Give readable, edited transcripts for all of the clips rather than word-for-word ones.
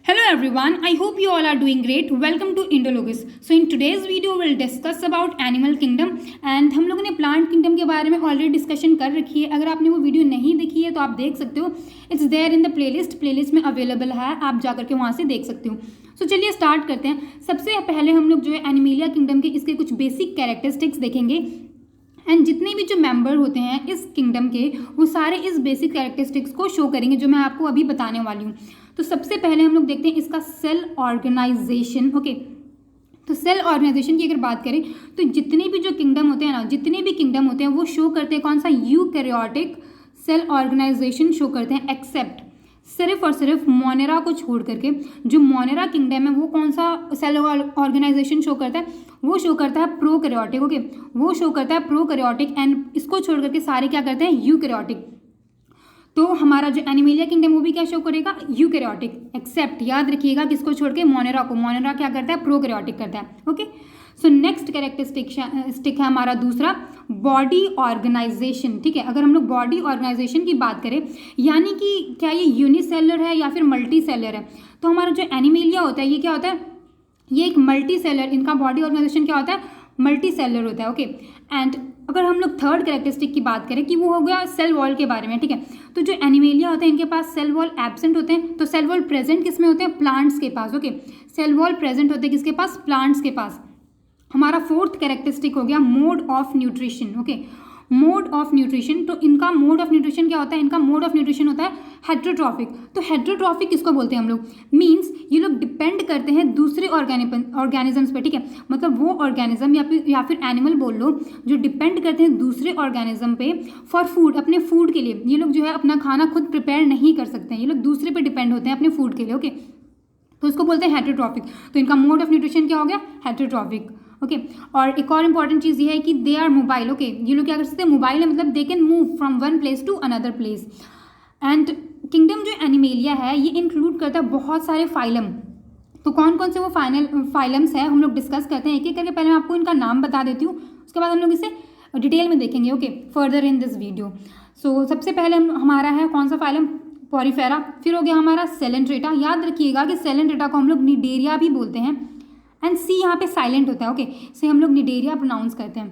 Hello everyone, I hope you all are doing great. Welcome to Indologis. So in today's video we'll discuss about animal kingdom and हम लोगों ने plant kingdom के बारे में already discussion कर रखी है. अगर आपने वो वीडियो नहीं देखी है तो आप देख सकते हो. It's there in the playlist में अवेलेबल है, आप जाकर के वहाँ से देख सकते हो. सो चलिए स्टार्ट करते हैं. सबसे पहले हम लोग जो है एनिमेलिया किंगडम के इसके कुछ बेसिक कैरेक्टरिस्टिक्स देखेंगे एंड जितने भी जो मेंबर होते हैं इस किंगडम के वो सारे इस बेसिक कैरेक्टरिस्टिक्स को शो करेंगे जो मैं आपको अभी बताने वाली हूँ. तो सबसे पहले हम लोग देखते हैं इसका सेल ऑर्गेनाइजेशन. ओके, तो सेल ऑर्गेनाइजेशन की अगर बात करें तो जितने भी जो किंगडम होते हैं ना, जितने भी किंगडम होते हैं वो शो करते हैं कौन सा यूकैरियोटिक सेल ऑर्गेनाइजेशन शो करते हैं, एक्सेप्ट सिर्फ और सिर्फ मोनेरा को छोड़ करके. जो मोनेरा किंगडम है वो कौन सा सेल ऑर्गेनाइजेशन शो करता है, वो शो करता है प्रोकैरियोटिक. ओके, वो शो करता है प्रोकैरियोटिक एंड इसको छोड़ करके सारे क्या करते हैं, यूकैरियोटिक. तो हमारा जो एनिमेलिया किंगडम वो भी क्या शो करेगा, यूकैरियोटिक, एक्सेप्ट याद रखिएगा किसको छोड़ के, मोनेरा को. मोनेरा क्या करता है, प्रोकैरियोटिक करता है. ओके, सो नेक्स्ट कैरेक्टरिस्टिक है हमारा दूसरा, बॉडी ऑर्गेनाइजेशन. ठीक है, अगर हम लोग बॉडी ऑर्गेनाइजेशन की बात करें यानी कि क्या ये यूनिसेलर है या फिर मल्टी सेलर है, तो हमारा जो एनिमेलिया होता है ये क्या होता है, ये एक मल्टी सेलर, इनका बॉडी ऑर्गेनाइजेशन क्या होता है, मल्टी सेलर होता है. ओके, एंड अगर हम लोग थर्ड कैरेक्टरिस्टिक की बात करें कि वो हो गया सेल वॉल के बारे में. ठीक है, तो जो एनिमेलिया होता है इनके पास सेल वॉल एब्सेंट होते हैं, तो सेल वॉल प्रेजेंट किस में होते हैं, प्लांट्स के पास. ओके, सेल वॉल प्रेजेंट होते हैं किसके पास, प्लांट्स के पास. हमारा फोर्थ कैरेक्टरिस्टिक हो गया mode of nutrition. Okay, mode of nutrition, तो इनका मोड ऑफ न्यूट्रिशन क्या होता है, इनका मोड ऑफ न्यूट्रिशन होता है हेट्रोट्रॉफिक. तो हेट्रोट्रॉफिक किसको बोलते हैं हम लोग, मीन्स ये लोग डिपेंड करते हैं दूसरे ऑर्गेनिजम्स पे. ठीक है, मतलब वो ऑर्गेनिज्म या फिर एनिमल बोल लो जो डिपेंड करते हैं दूसरे ऑर्गेनिज्म पे फॉर फूड, अपने फूड के लिए. ये लोग जो है अपना खाना खुद प्रिपेयर नहीं कर सकते हैं, ये लोग दूसरे पे डिपेंड होते हैं अपने फूड के लिए. ओके, तो इसको बोलते हैं हेट्रोट्रॉफिक. तो इनका मोड ऑफ न्यूट्रिशन क्या हो गया, हेट्रोट्रॉफिक. ओके, और एक और इंपॉर्टेंट चीज़ ये है कि दे आर मोबाइल. ओके, ये लोग क्या कर सकते हैं, मोबाइल है, मतलब they can move from one place to another place. And kingdom जो एनिमेलिया है ये इंक्लूड करता है बहुत सारे फाइलम. तो कौन कौन से वो फाइलम्स है हम लोग डिस्कस करते हैं एक एक करके. पहले मैं आपको इनका नाम बता देती हूँ, उसके बाद हम लोग इसे डिटेल में देखेंगे. Okay, further in this video. So सबसे पहले हमारा है कौन सा फाइलम, पॉरीफेरा. फिर हो गया हमारा सेलेंट्रेटा. याद रखिएगा कि सेलेंट्रेटा को हम लोग निडेरिया भी बोलते हैं एंड सी यहाँ पे साइलेंट होता है. ओके, से हम लोग निडेरिया प्रोनाउंस करते हैं.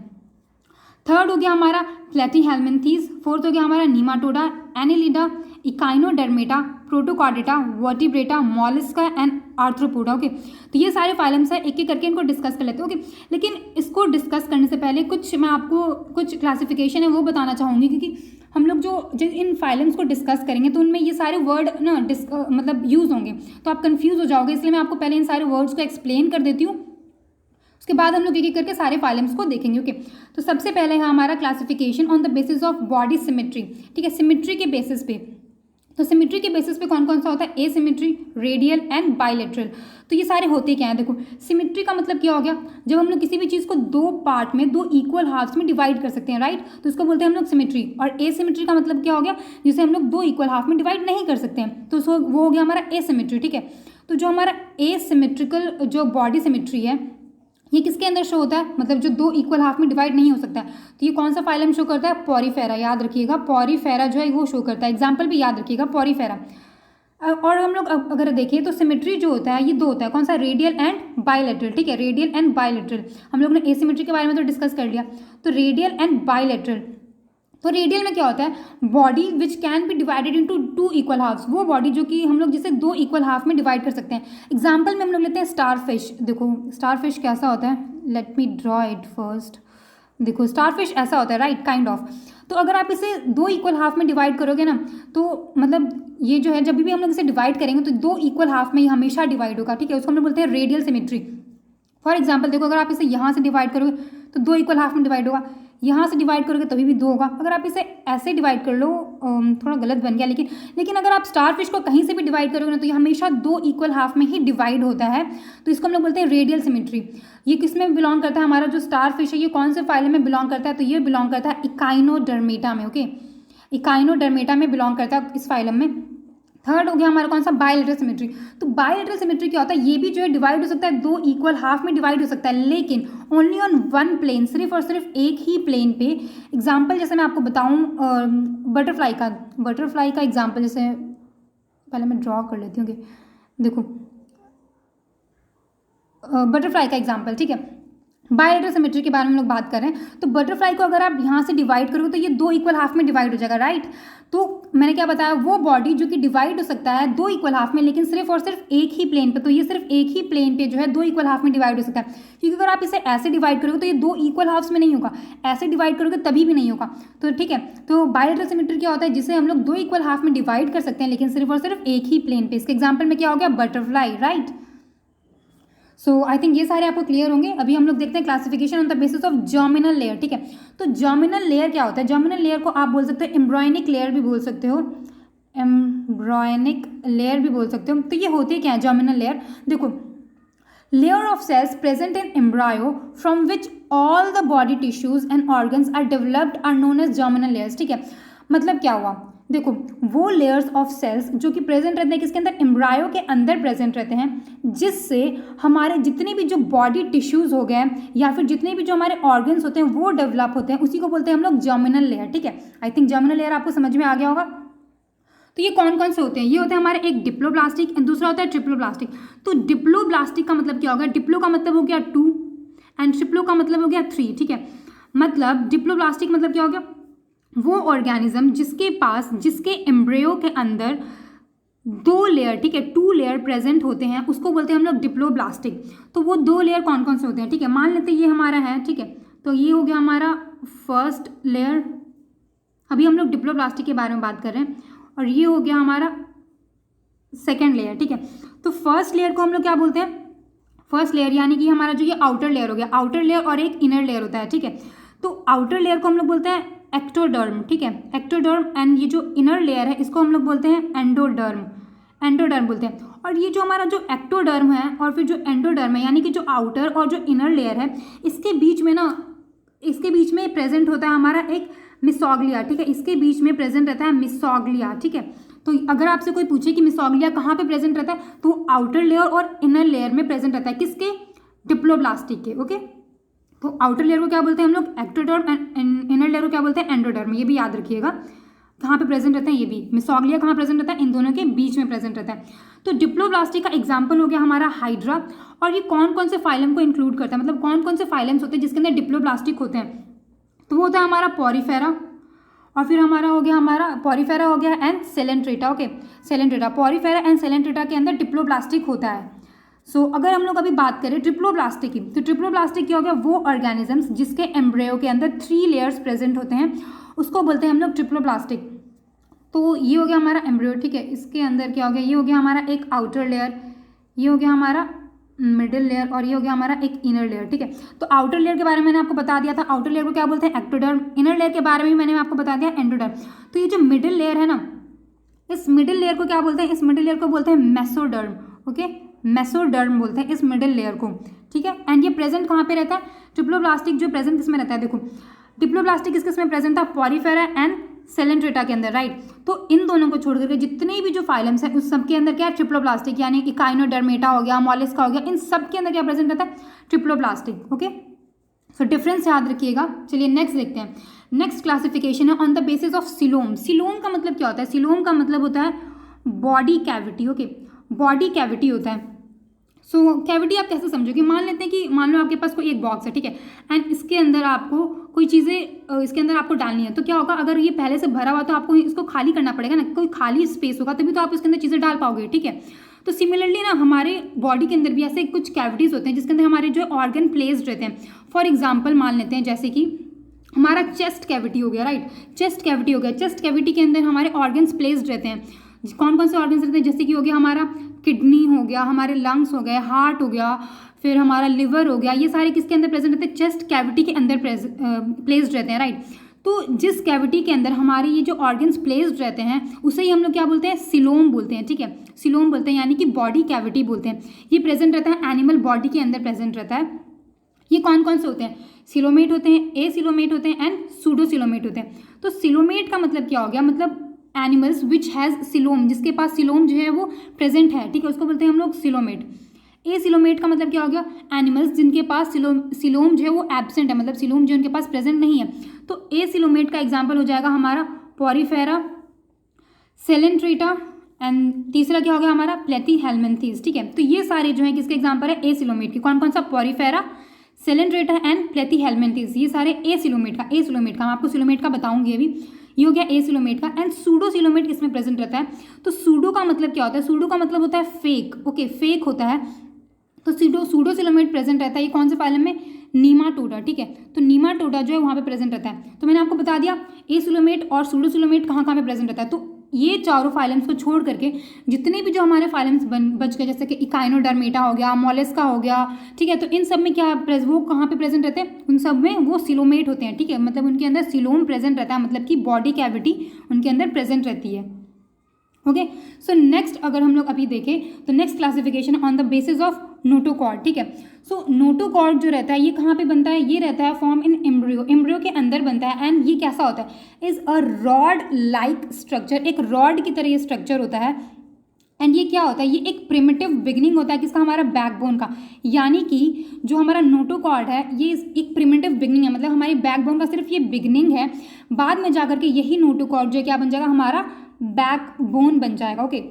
थर्ड हो गया हमारा प्लेटीहेल्मिन्थीज. फोर्थ हो गया हमारा nematoda, annelida, echinodermata, protochordata, vertebrata, mollusca and arthropoda. Okay, तो ये सारे फाइलम्स है, एक एक करके इनको डिस्कस कर लेते हैं. ओके, लेकिन इसको डिस्कस करने से पहले मैं आपको कुछ क्लासिफिकेशन है वो बताना चाहूँगी, क्योंकि हम लोग जो इन फाइलम्स को डिस्कस करेंगे तो उनमें ये सारे वर्ड ना मतलब यूज़ होंगे, तो आप कंफ्यूज हो जाओगे. इसलिए मैं आपको पहले इन सारे वर्ड्स को एक्सप्लेन कर देती हूँ, उसके बाद हम लोग एक एक करके सारे फाइलम्स को देखेंगे. ओके, तो सबसे पहले है हमारा classification on the basis of body symmetry. ठीक है, सिमेट्री के बेसिस पे. तो सिमेट्री के बेसिस पे कौन कौन सा होता है, ए सिमेट्री, रेडियल एंड बायलेटरल. तो ये सारे होते क्या हैं, देखो सिमेट्री का मतलब क्या हो गया, जब हम लोग किसी भी चीज़ को दो पार्ट में, दो इक्वल हाफ्स में डिवाइड कर सकते हैं, राइट, तो इसको बोलते हैं हम लोग सिमेट्री. और ए सिमेट्री का मतलब क्या हो गया, जिसे हम लोग दो इक्वल हाफ में डिवाइड नहीं कर सकते हैं, तो वो हो गया हमारा ए सिमेट्री. ठीक है, तो जो हमारा ए सिमेट्रिकल जो बॉडी सिमेट्री है ये किसके अंदर शो होता है, मतलब जो दो इक्वल हाफ में डिवाइड नहीं हो सकता है, तो ये कौन सा फाइलम शो करता है, पॉरीफेरा. याद रखिएगा पॉरीफेरा जो है वो शो करता है. एग्जाम्पल भी याद रखिएगा, पॉरीफेरा. और हम लोग अगर देखें तो सिमेट्री जो होता है ये दो होता है, कौन सा, रेडियल एंड बायलेटरल. ठीक है, रेडियल एंड बायलेटरल. हम लोग ने एसिमेट्री के बारे में तो डिस्कस कर लिया. तो रेडियल एंड बायलेटरल, तो रेडियल में क्या होता है, body which can be divided into two equal halves. वो बॉडी जो कि हम लोग जिसे दो इक्वल हाफ में डिवाइड कर सकते हैं. एग्जाम्पल में हम लोग लेते हैं स्टार फिश. देखो स्टार फिश कैसा होता है, let me draw it first. देखो स्टार फिश ऐसा होता है, राइट, काइंड ऑफ. तो अगर आप इसे दो इक्वल हाफ में डिवाइड करोगे ना, तो मतलब ये जो है जब भी हम लोग इसे डिवाइड करेंगे तो दो इक्वल हाफ में ये हमेशा डिवाइड होगा. ठीक है, उसको हम लोग बोलते हैं रेडियल सिमेट्री. फॉर एग्जाम्पल देखो, अगर आप इसे यहाँ से डिवाइड करोगे तो दो इक्वल हाफ में डिवाइड होगा, यहाँ से डिवाइड करोगे तभी भी दो होगा. अगर आप इसे ऐसे डिवाइड कर लो, थोड़ा गलत बन गया, लेकिन अगर आप स्टार फिश को कहीं से भी डिवाइड करोगे ना तो ये हमेशा दो इक्वल हाफ में ही डिवाइड होता है. तो इसको हम लोग बोलते हैं रेडियल सिमेट्री. ये किस में बिलोंग करता है, हमारा जो स्टार फिश है ये कौन से फाइलम में बिलोंग करता है, तो ये बिलोंग करता है इकाइनोडर्मेटा में. ओके, इकाइनोडर्मेटा में बिलोंग करता है इस फाइलम में. थर्ड हो गया हमारा कौन सा, बायलेटरल सिमेट्री. तो बायलेटरल सिमेट्री क्या होता है, ये भी जो है डिवाइड हो सकता है, दो इक्वल हाफ में डिवाइड हो सकता है, लेकिन ओनली ऑन वन प्लेन, सिर्फ और सिर्फ एक ही प्लेन पे. एग्जाम्पल जैसे मैं आपको बताऊँ बटरफ्लाई का एग्जाम्पल, जैसे पहले मैं ड्रॉ कर लेती हूँ. देखो बटरफ्लाई का एग्जाम्पल, ठीक है। बायलेटरल सिमेट्री के बारे में हम लोग बात कर रहे हैं। तो बटरफ्लाई को अगर आप यहाँ से डिवाइड करोगे तो ये 2 इक्वल हाफ में डिवाइड हो जाएगा, राइट। तो मैंने क्या बताया, वो बॉडी जो कि डिवाइड हो सकता है 2 इक्वल हाफ में, लेकिन सिर्फ और सिर्फ एक ही प्लेन पे। तो ये सिर्फ एक ही प्लेन पे जो है 2 इक्वल हाफ में डिवाइड हो सकता है, क्योंकि अगर आप इसे ऐसे डिवाइड करोगे तो ये 2 इक्वल हाफ्स में नहीं होगा, ऐसे डिवाइड करोगे तभी भी नहीं होगा। तो ठीक है, तो बायलेटरल सिमेट्री क्या होता है, जिसे हम लोग 2 इक्वल हाफ में डिवाइड कर सकते हैं, लेकिन सिर्फ और सिर्फ एक ही प्लेन पे। इसके एग्जाम्पल में क्या हो गया, butterfly, right. So I think ये सारे आपको क्लियर होंगे। अभी हम लोग देखते हैं classification on the basis of germinal layer, ठीक है। तो जर्मिनल लेयर क्या होता है, जर्मिनल लेयर को आप बोल सकते हो एम्ब्रॉयनिक लेयर भी बोल सकते हो, एम्ब्रॉयनिक लेयर भी बोल सकते हो। तो ये होती क्या है जर्मिनल लेयर, देखो, layer of cells present in embryo from which all the body tissues and organs are developed are known as germinal layers, ठीक है। मतलब क्या हुआ, देखो, वो लेयर्स ऑफ सेल्स जो कि प्रेजेंट रहते हैं किसके अंदर, एम्ब्रायो के अंदर प्रेजेंट रहते हैं, जिससे हमारे जितने भी जो बॉडी टिश्यूज हो गए या फिर जितने भी जो हमारे ऑर्गन्स होते हैं वो डेवलप होते हैं, उसी को बोलते हैं हम लोग जर्मिनल लेयर, ठीक है। आई थिंक जर्मिनल लेयर आपको समझ में आ गया होगा। तो ये कौन कौन से होते हैं, ये होते हैं हमारे एक डिप्लोब्लास्टिक एंड दूसरा होता है ट्रिप्लोब्लास्टिक। तो डिप्लोब्लास्टिक का मतलब क्या होगा, डिप्लो का मतलब हो गया 2 एंड ट्रिप्लो का मतलब हो गया 3, ठीक है। मतलब डिप्लोब्लास्टिक मतलब क्या हो गया, वो ऑर्गेनिज्म जिसके एम्ब्रियो के अंदर 2 लेयर, ठीक है, 2 लेयर प्रेजेंट होते हैं, उसको बोलते हैं हम लोग डिप्लोब्लास्टिक। तो वो 2 लेयर कौन कौन से होते हैं, ठीक है, मान लेते हैं ये हमारा है, ठीक है। तो ये हो गया हमारा फर्स्ट लेयर, अभी हम लोग डिप्लोब्लास्टिक के बारे में बात कर रहे हैं, और ये हो गया हमारा सेकेंड लेयर, ठीक है। तो फर्स्ट लेयर को हम लोग क्या बोलते हैं, फर्स्ट लेयर यानी कि हमारा जो ये आउटर लेयर हो गया, आउटर लेयर और एक इनर लेयर होता है, ठीक है। तो आउटर लेयर को हम लोग बोलते हैं एक्टोडर्म, ठीक है, एक्टोडर्म। एंड ये जो इनर लेयर है इसको हम लोग बोलते हैं एंडोडर्म, एंडोडर्म बोलते हैं। और ये जो हमारा जो एक्टोडर्म है और फिर जो एंडोडर्म है, यानी कि जो आउटर और जो इनर लेयर है, इसके बीच में प्रेजेंट होता है हमारा एक मिसोग्लिया, ठीक है, इसके बीच में प्रेजेंट रहता है मिसोग्लिया, ठीक है। तो अगर आपसे कोई पूछे कि मिसोग्लिया कहाँ पे प्रेजेंट रहता है, तो आउटर लेयर और इनर लेयर में प्रेजेंट रहता है, किसके, डिप्लोब्लास्टिक के, ओके। तो आउटर लेयर को क्या बोलते हैं हम लोग एक्टोडर्म, एंड इनर लेयर को क्या बोलते हैं एंडोडर्म। ये भी याद रखिएगा कहाँ पे प्रेजेंट रहते हैं, ये भी मिसोग्लिया कहाँ प्रेजेंट रहता है, इन दोनों के बीच में प्रेजेंट रहता है। तो डिप्लोब्लास्टिक का एग्जाम्पल हो गया हमारा हाइड्रा। और ये कौन कौन से फाइलम को इंक्लूड करता है, मतलब कौन कौन से फाइलम्स होते हैं जिसके अंदर डिप्लोब्लास्टिक होते हैं, तो वो होता है हमारा पॉरीफेरा, और फिर हमारा हो गया हमारा पॉरीफेरा हो गया and Coelenterata, okay, Coelenterata, Porifera and Coelenterata के अंदर डिप्लोब्लास्टिक होता है। सो अगर हम लोग अभी बात करें ट्रिप्लोब्लास्टिक की, तो ट्रिप्लोब्लास्टिक क्या हो गया, वो ऑर्गेनिजम्स जिसके एम्ब्रियो के अंदर 3 लेयर्स प्रेजेंट होते हैं, उसको बोलते हैं हम लोग ट्रिप्लोब्लास्टिक। तो ये हो गया हमारा एम्ब्रियो, ठीक है, इसके अंदर क्या हो गया, ये हो गया हमारा एक आउटर लेयर, ये हो गया हमारा मिडिल लेयर, और ये हो गया हमारा एक इनर लेयर, ठीक है। तो आउटर लेयर के बारे में मैंने आपको बता दिया था, आउटर लेयर को क्या बोलते हैं एक्टोडर्म, इनर लेयर के बारे में मैंने आपको बता दिया एंडोडर्म। तो ये जो मिडिल लेयर है ना, इस मिडिल लेयर को क्या बोलते हैं, इस मिडिल लेयर को बोलते हैं मेसोडर्म, ओके, मेसोडर्म बोलते हैं इस मिडिल लेयर को, ठीक है। एंड ये प्रेजेंट कहाँ पे रहता है, ट्रिप्लोब्लास्टिक जो प्रेजेंट किस में रहता है, देखो डिप्लोब्लास्टिक किस में प्रेजेंट था, पॉरीफेरा एंड सेलेंट्रेटा के अंदर, राइट। तो इन दोनों को छोड़ करके जितने भी जो फाइलम्स हैं उस सब के अंदर क्या है, ट्रिप्लोब्लास्टिक, यानी कि काइनोडर्मेटा हो गया, मॉलिस्का हो गया, इन सब के अंदर क्या प्रेजेंट रहता है, ट्रिप्लोब्लास्टिक, ओके। सो डिफरेंस याद रखिएगा। चलिए नेक्स्ट देखते हैं। नेक्स्ट क्लासिफिकेशन है on the basis of coelom. Coelom का मतलब क्या होता है, सिलोम का मतलब होता है body cavity, okay, body cavity होता है। सो कैविटी आप कैसे समझोगे, मान लेते हैं कि मान लो आपके पास कोई एक बॉक्स है, ठीक है, एंड इसके अंदर आपको कोई चीज़ें इसके अंदर आपको डालनी है। तो क्या होगा, अगर ये पहले से भरा हुआ तो आपको इसको खाली करना पड़ेगा ना, कोई खाली स्पेस होगा तभी तो आप इसके अंदर चीज़ें डाल पाओगे, ठीक है। तो सिमिलरली ना हमारे बॉडी के अंदर भी ऐसे कुछ कैविटीज़ होते हैं जिसके अंदर हमारे जो ऑर्गन प्लेस्ड रहते हैं। फॉर एग्जाम्पल मान लेते हैं जैसे कि हमारा चेस्ट कैविटी हो गया, राइट, चेस्ट कैविटी हो गया, चेस्ट कैविटी के अंदर हमारे ऑर्गन्स प्लेस्ड रहते हैं। कौन कौन से ऑर्गन्स रहते हैं, जैसे कि हो गया हमारा किडनी हो गया, हमारे लंग्स हो गए, हार्ट हो गया, फिर हमारा लिवर हो गया, ये सारे किसके अंदर प्रेजेंट रहते हैं, चेस्ट कैविटी के अंदर प्लेस्ड रहते हैं, राइट। तो जिस कैविटी के अंदर हमारे ये जो ऑर्गन्स प्लेस्ड रहते हैं उसे ही हम लोग क्या बोलते हैं, सिलोम बोलते हैं, ठीक है, सिलोम बोलते हैं, यानी कि बॉडी कैविटी बोलते हैं। ये प्रेजेंट रहता है एनिमल बॉडी के अंदर प्रेजेंट रहता है। ये कौन कौन से होते हैं, सिलोमेट होते हैं, एसिलोमेट होते हैं एंड सूडोसिलोमेट होते हैं। तो सिलोमेट का मतलब क्या हो गया, मतलब एनिमल्स विच हैज़ सिलोम, जिसके पास सिलोम जो है वो प्रेजेंट है, ठीक है, उसको बोलते हैं हम लोग सिलोमेट। एसिलोमेट का मतलब क्या हो गया, एनिमल्स जिनके पास सिलोम जो है वो एब्सेंट है, मतलब सिलोम जो उनके पास प्रेजेंट नहीं है। तो एसिलोमेट का एग्जाम्पल हो जाएगा हमारा पॉरीफेरा, सेलेंट्रेटा एंड तीसरा क्या हो गया हमारा प्लेथीहेल्मिन्थेस, ठीक है। तो ये सारे जो है किसके एग्जाम्पल है, एसिलोमेट के। कौन कौन सा, पॉरीफेरा, सेलेंट्रेटा एंड प्लेथीहेल्मिन्थेस, ये सारे एसिलोमेट का मैं आपको सिलोमेट का बताऊंगी अभी। ये हो गया एसिलोमेट का। एंड सूडोसिलोमेट इसमें प्रेजेंट रहता है। तो सूडो का मतलब क्या होता है, सूडो का मतलब होता है फेक, ओके, फेक होता है। तो सूडोसिलोमेट प्रेजेंट रहता है, ये कौन से फाइलम में, नीमाटोडा, ठीक है। तो नीमाटोडा जो है वहाँ पे प्रेजेंट रहता है। तो मैंने आपको बता दिया एसिलोमेट और सूडोसिलोमेट कहाँ कहाँ पे प्रेजेंट रहता है। तो ये चारों फाइलम्स को छोड़ करके जितने भी जो हमारे फाइलम्स बच गए, जैसे कि इकाइनोडर्मेटा हो गया, मोलस्का हो गया, ठीक है, तो इन सब में क्या वो कहाँ पे प्रेजेंट रहते हैं, उन सब में वो सिलोमेट होते हैं, ठीक है। मतलब उनके अंदर सिलोम प्रेजेंट रहता है, मतलब कि बॉडी कैविटी उनके अंदर प्रेजेंट रहती है, ओके। सो नेक्स्ट अगर हम लोग अभी देखें तो next classification on the basis of notochord, ठीक है। सो नोटोकॉर्ड जो रहता है ये कहाँ पे बनता है, ये रहता है फॉर्म इन एम्ब्रियो, एम्ब्रियो के अंदर बनता है। एंड ये कैसा होता है, is a rod like structure, एक रॉड की तरह ये स्ट्रक्चर होता है। एंड ये क्या होता है, ये एक प्रिमिटिव बिगनिंग होता है किसका, हमारा बैकबोन का। यानी कि जो हमारा नोटोकॉर्ड है ये एक प्रिमिटिव बिगनिंग है, मतलब हमारी बैकबोन का सिर्फ ये बिगनिंग है। बाद में जाकर के यही नोटोकॉर्ड जो क्या बन जाएगा, हमारा बैकबोन बन जाएगा, ओके,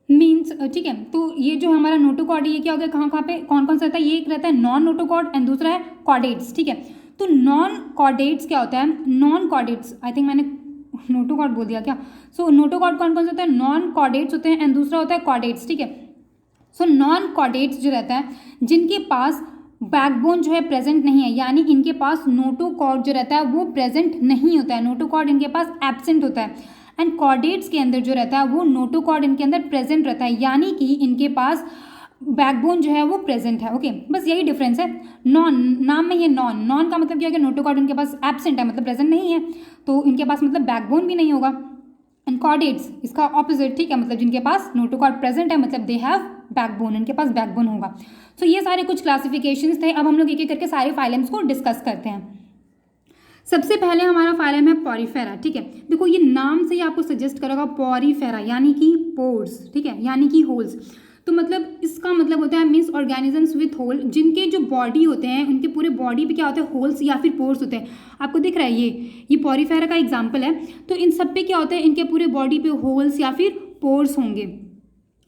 मीन्स, ठीक है। तो ये जो हमारा नोटोकॉर्ड ये क्या हो गया, कहाँ पे कौन कौन सा रहता है, ये एक रहता है नॉन नोटोकॉर्ड एंड दूसरा है कॉर्डेट्स, ठीक है। तो नॉन कॉर्डेट्स क्या होता है, नॉन कॉर्डेट्स, आई थिंक मैंने नोटोकॉर्ड बोल दिया क्या। सो नोटोकॉर्ड कौन कौन से होता है, नॉन कॉर्डेट्स होते हैं एंड दूसरा होता है कॉर्डेट्स, ठीक है। सो नॉन कॉर्डेट्स जो रहता है जिनके पास बैकबोन जो है प्रेजेंट नहीं है, यानी इनके पास नोटोकॉर्ड जो रहता है वो प्रेजेंट नहीं होता है, नोटोकॉर्ड इनके पास एब्सेंट होता है। एंड कॉर्डेट्स के अंदर जो रहता है वो नोटोकॉर्ड इनके अंदर प्रेजेंट रहता है, यानी कि इनके पास बैकबोन जो है वो प्रेजेंट है, ओके। बस यही डिफरेंस है। नॉन नाम में ये नॉन का मतलब क्या है कि नोटोकॉर्ड इनके पास एब्सेंट है, मतलब प्रेजेंट नहीं है, तो इनके पास मतलब बैकबोन भी नहीं होगा। एंड कॉर्डेट्स इसका ऑपोजिट, ठीक है, मतलब जिनके पास नोटोकॉर्ड प्रेजेंट है, मतलब दे हैव बैकबोन, इनके पास बैकबोन होगा। सो ये सारे कुछ क्लासिफिकेशंस थे। अब हम लोग एक एक करके सारे फाइलम्स को डिस्कस करते हैं। सबसे पहले हमारा फाइलम है पॉरीफेरा, ठीक है। देखो ये नाम से ही आपको सजेस्ट करेगा पॉरीफेरा, यानी कि पोर्स, ठीक है, यानी कि होल्स। तो मतलब इसका मतलब होता है मीन्स ऑर्गेनिजम्स विथ होल, जिनके जो बॉडी होते हैं उनके पूरे बॉडी पे क्या होता है, होल्स या फिर पोर्स होते हैं। आपको दिख रहा है ये पॉरीफेरा का एग्जाम्पल है। तो इन सब पे क्या होता है, इनके पूरे बॉडी पे होल्स या फिर पोर्स होंगे,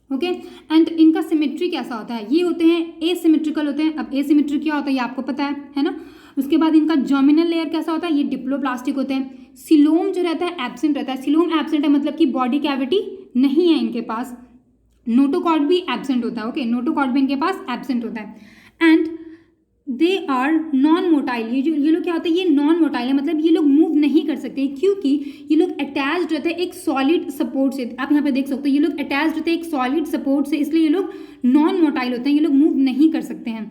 ओके। एंड इनका सिमेट्री कैसा होता है, ये होते हैं एसिमेट्रिकल होते हैं। अब एसिमेट्री क्या होता है ये आपको पता है ना। उसके बाद इनका जर्मिनल लेयर कैसा होता है, ये डिप्लोप्लास्टिक होते हैं। सिलोम जो रहता है एब्सेंट रहता है, सिलोम एब्सेंट है मतलब कि बॉडी कैविटी नहीं है इनके पास। नोटोकॉर्ड भी एब्सेंट होता है, ओके, नोटोकॉर्ड भी इनके पास एब्सेंट होता है। And they are non motile, ये लोग क्या होता है, ये नॉन मोटाइल है, मतलब ये लोग मूव नहीं कर सकते क्योंकि ये लोग अटैच्ड रहते हैं एक सॉलिड सपोर्ट से। आप यहाँ पे देख सकते हो ये लोग अटैच्ड रहते हैं एक सॉलिड सपोर्ट से, इसलिए ये लोग नॉन मोटाइल होते हैं, ये लोग मूव नहीं कर सकते हैं।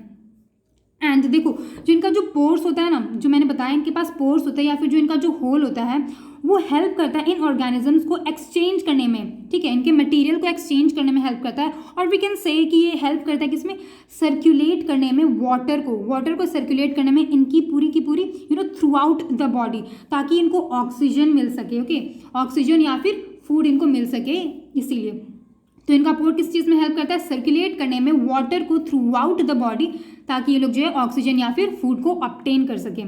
एंड देखो जो इनका जो पोर्स होता है ना, जो मैंने बताया इनके पास पोर्स होता है या फिर जो इनका जो होल होता है वो हेल्प करता है इन ऑर्गेनिजम्स को एक्सचेंज करने में, ठीक है, इनके मटेरियल को एक्सचेंज करने में हेल्प करता है। और वी कैन से कि ये हेल्प करता है किसमें, सर्कुलेट करने में, वाटर को सर्कुलेट करने में इनकी पूरी की पूरी थ्रू आउट द बॉडी, ताकि इनको ऑक्सीजन मिल सके, ओके, ऑक्सीजन या फिर फूड इनको मिल सके। इसीलिए तो इनका पोर किस चीज़ में हेल्प करता है, सर्कुलेट करने में वाटर को थ्रू आउट द बॉडी, ताकि ये लोग जो है ऑक्सीजन या फिर फूड को ऑब्टेन कर सकें।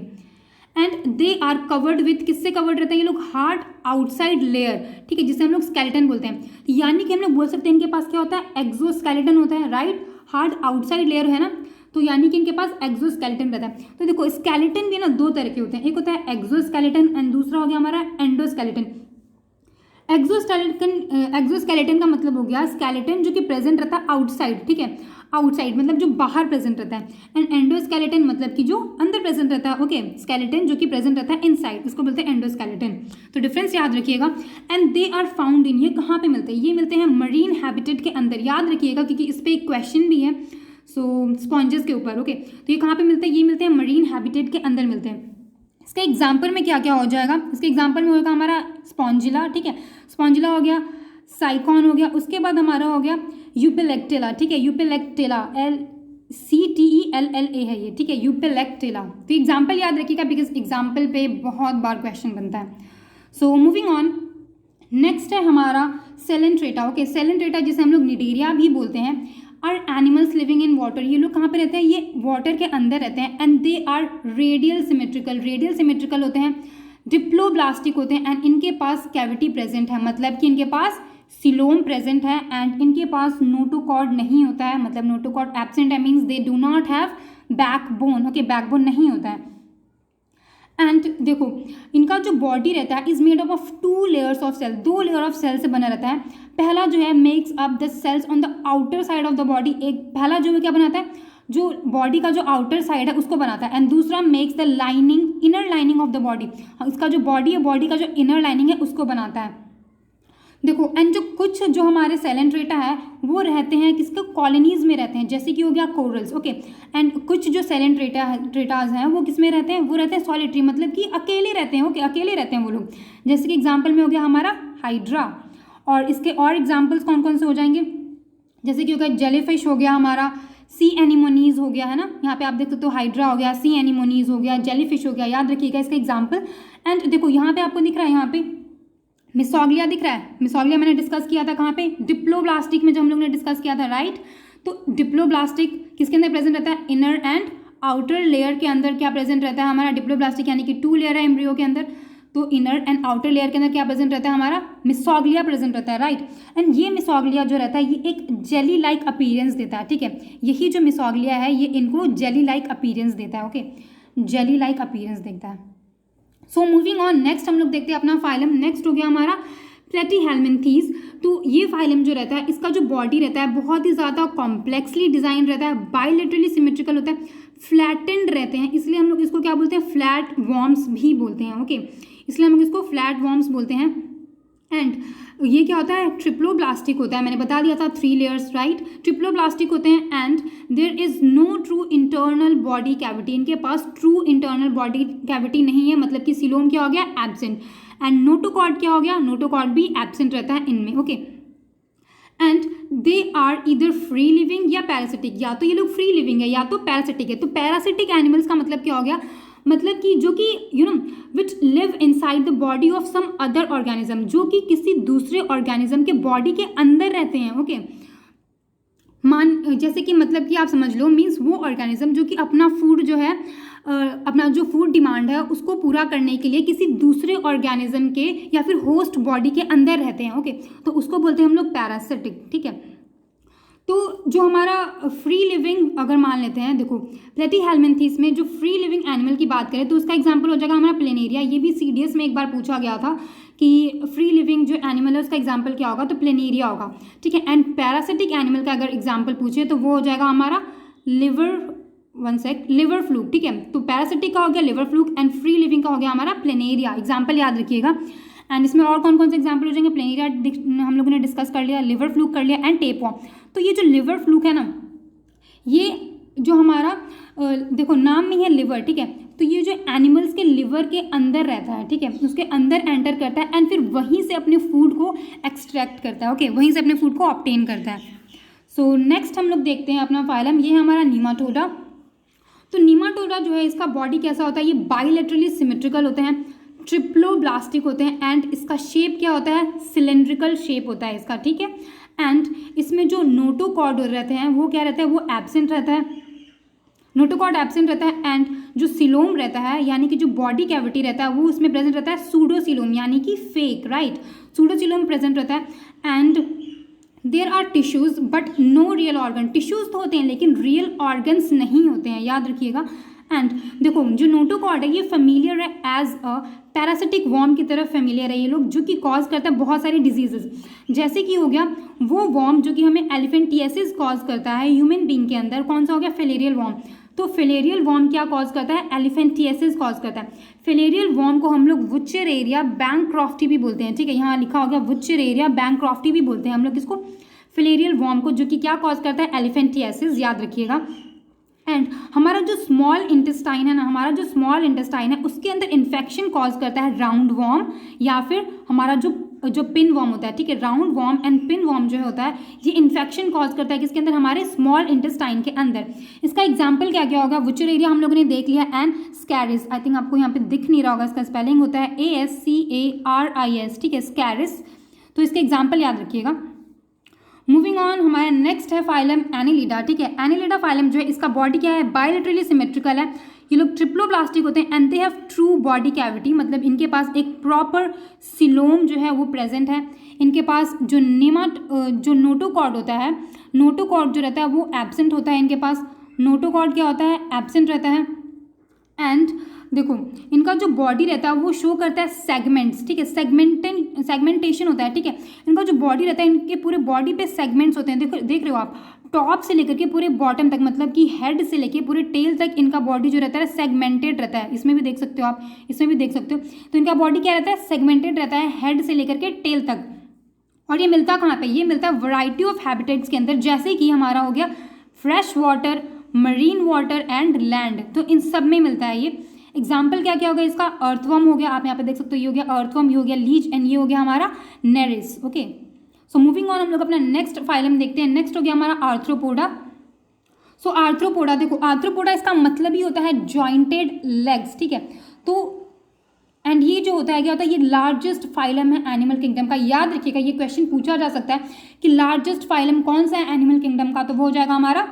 And they are covered with, किससे कवर्ड रहते हैं ये लोग, हार्ड आउटसाइड लेयर, ठीक है, जिसे हम लोग स्केलेटन बोलते हैं। यानी कि हम लोग बोल सकते हैं इनके पास क्या होता है, एक्सोस्केलेटन होता है, राइट, हार्ड आउटसाइड लेयर है ना, तो यानी कि इनके पास एक्सोस्केलेटन रहता है। तो देखो स्केलेटन भी ना दो तरह के होते हैं, एक होता है एक्सोस्केलेटन एंड दूसरा हो गया हमारा एंडोस्केलेटन। एक्सोस्केलेटन का मतलब हो गया स्केलेटन जो कि प्रेजेंट रहता है आउटसाइड, ठीक है, आउटसाइड मतलब जो बाहर प्रेजेंट रहता है। एंड एंडोस्केलेटन मतलब कि जो अंदर प्रेजेंट रहता है, ओके, स्केलेटन जो कि प्रेजेंट रहता है इनसाइड, इसको बोलते हैं एंडोस्केलेटन। तो डिफरेंस याद रखिएगा। And they are found in, ये कहाँ पे मिलते हैं, ये मिलते हैं मरीन हैबिटेट के अंदर, याद रखिएगा क्योंकि इस पर एक क्वेश्चन भी है, सो स्पॉन्जेस के ऊपर, ओके। तो ये कहाँ पे मिलते हैं, ये मिलते हैं मरीन हैबिटेट के अंदर मिलते हैं। इसके एग्जाम्पल में क्या क्या हो जाएगा, इसके एग्जाम्पल में होगा हमारा स्पॉन्जिला, ठीक है, स्पॉन्जिला हो गया, साइकॉन हो गया, उसके बाद हमारा हो गया यूपेलेक्टेला, ठीक है, यूपेलेक्टेला, CTELLA है ये, ठीक है, यूपेलेक्टेला। तो एग्जाम्पल याद रखिएगा बिकॉज एग्जाम्पल पे बहुत बार क्वेश्चन बनता है। सो मूविंग ऑन, नेक्स्ट है हमारा सेलेंट्रेटा, ओके, सेलेंट्रेटा जिसे हम लोग निडेरिया भी बोलते हैं। Are animals living in water, ये लोग कहाँ पे रहते हैं, ये वाटर के अंदर रहते हैं। And they are radial symmetrical होते हैं, डिप्लोब्लास्टिक होते हैं। एंड इनके पास कैविटी प्रेजेंट है, मतलब कि इनके पास सिलोम प्रेजेंट है एंड इनके पास नोटोकॉर्ड नहीं होता है, मतलब नोटोकॉर्ड एब्सेंट है, means they do not have backbone. Okay, backbone नहीं होता है। एंड देखो इनका जो बॉडी रहता है is made up of 2 layers of cell, 2 layer of cell से बना रहता है। पहला जो है makes up the cells on the outer side of the body, एक पहला जो है क्या बनाता है, जो बॉडी का जो आउटर साइड है उसको बनाता है, एंड दूसरा makes the lining, inner lining of the body, इसका जो बॉडी है, बॉडी का जो इनर लाइनिंग है उसको बनाता है। देखो एंड जो कुछ जो हमारे सेलेंट्रेटा है वो रहते हैं किसके, कॉलोनीज में रहते हैं, जैसे कि हो गया कोरल्स। ओके, एंड कुछ जो सेलेंट्रेटाज हैं वो किस में रहते हैं, वो रहते हैं सॉलिटरी, मतलब कि अकेले रहते हैं। ओके, अकेले रहते हैं वो लोग, जैसे कि एग्जाम्पल में हो गया हमारा हाइड्रा, और इसके और एग्जाम्पल्स कौन कौन से हो जाएंगे, जैसे कि हो गया जेलीफिश हो गया हमारा, सी एनिमोनीज हो गया, है ना, यहाँ पे आप देख सकते हो हाइड्रा हो गया, सी एनिमोनीज हो गया, जेलीफिश हो गया, याद रखिएगा इसका एग्जाम्पल। एंड देखो यहाँ पे आपको दिख रहा है, यहाँ पे मिसोग्लिया दिख रहा है, मिसोग्लिया मैंने डिस्कस किया था कहाँ पे, डिप्लोब्लास्टिक में, जो हम लोग ने डिस्कस किया था, राइट। तो डिप्लोब्लास्टिक किसके अंदर प्रेजेंट रहता है, इनर एंड आउटर लेयर के अंदर क्या प्रेजेंट रहता है हमारा डिप्लोब्लास्टिक, यानी कि 2 लेयर है एम्ब्रियो के अंदर, तो इनर एंड आउटर लेयर के अंदर क्या प्रेजेंट रहता है हमारा, मिसोग्लिया प्रेजेंट रहता है, राइट। एंड ये मिसोग्लिया जो रहता है ये एक जेली लाइक अपीयरेंस देता है, ठीक है, यही जो मिसोग्लिया है ये इनको जेली लाइक अपीयरेंस देता है। ओके, जेली लाइक अपीयरेंस देता है। सो मूविंग ऑन, नेक्स्ट हम लोग देखते हैं अपना फाइलम, नेक्स्ट हो गया हमारा प्लेटीहेल्मिन्थीज। तो ये फाइलम जो रहता है इसका जो बॉडी रहता है बहुत ही ज़्यादा कॉम्प्लेक्सली डिजाइन रहता है, बायलेटरली सिमेट्रिकल होता है, फ्लैटेंड रहते हैं, इसलिए हम लोग इसको क्या बोलते हैं, फ्लैट वॉर्म्स भी बोलते हैं। ओके, इसलिए हम लोग इसको फ्लैट वॉर्म्स बोलते हैं। एंड ये क्या होता है, ट्रिप्लोब्लास्टिक होता है, मैंने बता दिया था 3 लेयर्स, राइट, ट्रिप्लोब्लास्टिक होते हैं। And there is no true internal body cavity, इनके पास ट्रू इंटरनल बॉडी कैविटी नहीं है, मतलब कि सिलोम क्या हो गया, एब्सेंट। एंड नोटोकॉर्ड क्या हो गया, नोटोकॉर्ड भी एब्सेंट रहता है इनमें। ओके, एंड दे आर इधर फ्री लिविंग या पैरासिटिक, या तो ये लोग फ्री लिविंग है या तो पैरासिटिक है। तो पैरासिटिक एनिमल्स का मतलब क्या हो गया, मतलब कि जो कि you know which live inside the body of some other organism, जो कि किसी दूसरे ऑर्गेनिज्म के बॉडी के अंदर रहते हैं। ओके, जैसे कि मतलब कि आप समझ लो, मीन्स वो ऑर्गेनिज्म जो कि अपना फूड जो है अपना जो फूड डिमांड है उसको पूरा करने के लिए किसी दूसरे ऑर्गेनिज्म के या फिर होस्ट बॉडी के अंदर रहते हैं। ओके, तो उसको बोलते हैं हम लोग पैरासिटिक, ठीक है। तो जो हमारा फ्री लिविंग अगर मान लेते हैं, देखो प्लेटीहेल्मिन्थीज में जो फ्री लिविंग एनिमल की बात करें तो उसका एग्जांपल हो जाएगा हमारा प्लेनेरिया। ये भी सीडीएस में एक बार पूछा गया था कि फ्री लिविंग जो एनिमल है उसका एग्जांपल क्या होगा, तो प्लेनेरिया होगा, ठीक है। एंड पैरासिटिक एनिमल का अगर एग्जांपल पूछे तो वो हो जाएगा हमारा लिवर फ्लूक, ठीक है। तो पैरासिटिक का हो गया liver fluke and free living का हो गया हमारा प्लेनेरिया, एग्जाम्पल याद रखिएगा। एंड इसमें और कौन कौन से एग्जाम्पल हो जाएंगे, प्लेनेरिया हम लोगों ने डिस्कस कर लिया, लिवर फ्लूक कर लिया, एंड टेपवॉर्म। तो ये जो लिवर फ्लूक है ना, ये जो हमारा देखो नाम में है लिवर, ठीक है, तो ये जो एनिमल्स के लिवर के अंदर रहता है, ठीक है, उसके अंदर एंटर करता है एंड फिर वहीं से अपने फूड को एक्सट्रैक्ट करता है। ओके, वहीं से अपने फूड को ऑब्टेन करता है। सो नेक्स्ट हम लोग देखते हैं अपना फाइलम, ये है हमारा नीमाटोडा। तो नीमाटोडा जो है इसका बॉडी कैसा होता है, ये बाइलेटरली सिमेट्रिकल होते हैं, ट्रिप्लोब्लास्टिक होते हैं, एंड इसका शेप क्या होता है, सिलेंड्रिकल शेप होता है इसका, ठीक है। एंड इसमें जो नोटोकॉर्ड रहते हैं वो क्या रहता है, वो एब्सेंट रहता है, नोटोकॉर्ड एब्सेंट रहता है। एंड जो सिलोम रहता है यानी कि जो बॉडी कैविटी रहता है वो उसमें प्रेजेंट रहता है सूडोसिलोम, यानी कि फेक, राइट, सूडोसिलोम प्रेजेंट रहता है। And there are tissues but no real organ, tissues तो होते हैं लेकिन रियल ऑर्गन्स नहीं होते हैं, याद रखिएगा। एंड देखो जो नोटोकॉर्ड है ये फेमिलियर है एज अ पैरासिटिक वॉर्म की तरफ फेमिलियर है ये लोग, जो कि कॉज करता है बहुत सारी डिजीजेज, जैसे कि हो गया वो वॉर्म जो कि हमें एलिफेंटियासिस कॉज करता है ह्यूमन बींग के अंदर, कौन सा हो गया, फिलेरियल वॉर्म। तो फिलेरियल वॉर्म क्या कॉज करता है, एलिफेंटियासिस कॉज करता है। फिलेरियल वॉर्म को हम लोग वुचेरेरिया बैंक्रॉफ्टी भी बोलते हैं, ठीक है, यहाँ लिखा हो गया वुचेरेरिया बैंक्रॉफ्टी भी बोलते हैं हम लोग इसको, फिलेरियल वॉर्म को, जो कि क्या कॉज करता है, एलिफेंटियासिस, याद रखिएगा। एंड हमारा जो स्मॉल इंटेस्टाइन है ना, हमारा जो स्मॉल इंटेस्टाइन है उसके अंदर इन्फेक्शन कॉज करता है राउंड वॉर्म या फिर हमारा जो पिन वॉर्म होता है, ठीक है, round worm and pin worm जो होता है ये इन्फेक्शन कॉज करता है किसके अंदर, हमारे स्मॉल इंटेस्टाइन के अंदर। इसका एग्जाम्पल क्या क्या होगा, वुचेरेरिया हम लोगों ने देख लिया, एंड स्कैरिस, आई थिंक आपको यहाँ पे दिख नहीं रहा होगा, इसका स्पेलिंग होता है ASCARIS, ठीक है, स्कैरिस। तो इसके एग्जाम्पल याद रखिएगा। मूविंग ऑन, हमारा नेक्स्ट है फाइलम एनिलिडा, ठीक है। एनिलिडा फाइलम जो है इसका बॉडी क्या है, बायलेटरली सिमेट्रिकल है, ये लोग ट्रिप्लोब्लास्टिक होते हैं and they have true body cavity, मतलब इनके पास एक प्रॉपर सिलोम जो है वो प्रेजेंट है। इनके पास जो जो नोटोकॉर्ड होता है, नोटोकॉर्ड जो रहता है वो एब्सेंट होता है इनके पास। नोटोकॉर्ड क्या होता है? एब्सेंट रहता है। एंड देखो इनका जो बॉडी रहता है वो शो करता है सेगमेंट्स, ठीक है, सेगमेंटेशन होता है, ठीक है। इनका जो बॉडी रहता है, इनके पूरे बॉडी पे सेगमेंट्स होते हैं। देखो देख रहे हो आप, टॉप से लेकर के पूरे बॉटम तक, मतलब कि हेड से लेकर पूरे टेल तक इनका बॉडी जो रहता है सेगमेंटेड रहता है। इसमें भी देख सकते हो आप, इसमें भी देख सकते हो। तो इनका बॉडी क्या रहता है? सेगमेंटेड रहता है हेड से लेकर के टेल तक। और ये मिलता कहाँ पे? ये मिलता है वैरायटी ऑफ हैबिटेट्स के अंदर, जैसे कि हमारा हो गया fresh water, marine water and land, तो इन सब में मिलता है ये। एग्जाम्पल क्या क्या हो गया इसका? अर्थवर्म हो गया, आप यहाँ पे देख सकते हो, ये हो गया अर्थवर्म, ये हो गया लीच एंड ये हो गया हमारा Nereis. Okay, so moving on, हम लोग अपना नेक्स्ट फाइलम देखते हैं। नेक्स्ट हो गया हमारा आर्थ्रोपोडा। सो आर्थ्रोपोडा, देखो आर्थ्रोपोडा इसका मतलब ही होता है जॉइंटेड लेग्स, ठीक है। तो एंड ये जो होता है क्या होता है? ये लार्जेस्ट फाइलम है एनिमल किंगडम का। याद रखिएगा, ये क्वेश्चन पूछा जा सकता है कि लार्जेस्ट फाइलम कौन सा है एनिमल किंगडम का, तो वो हो जाएगा हमारा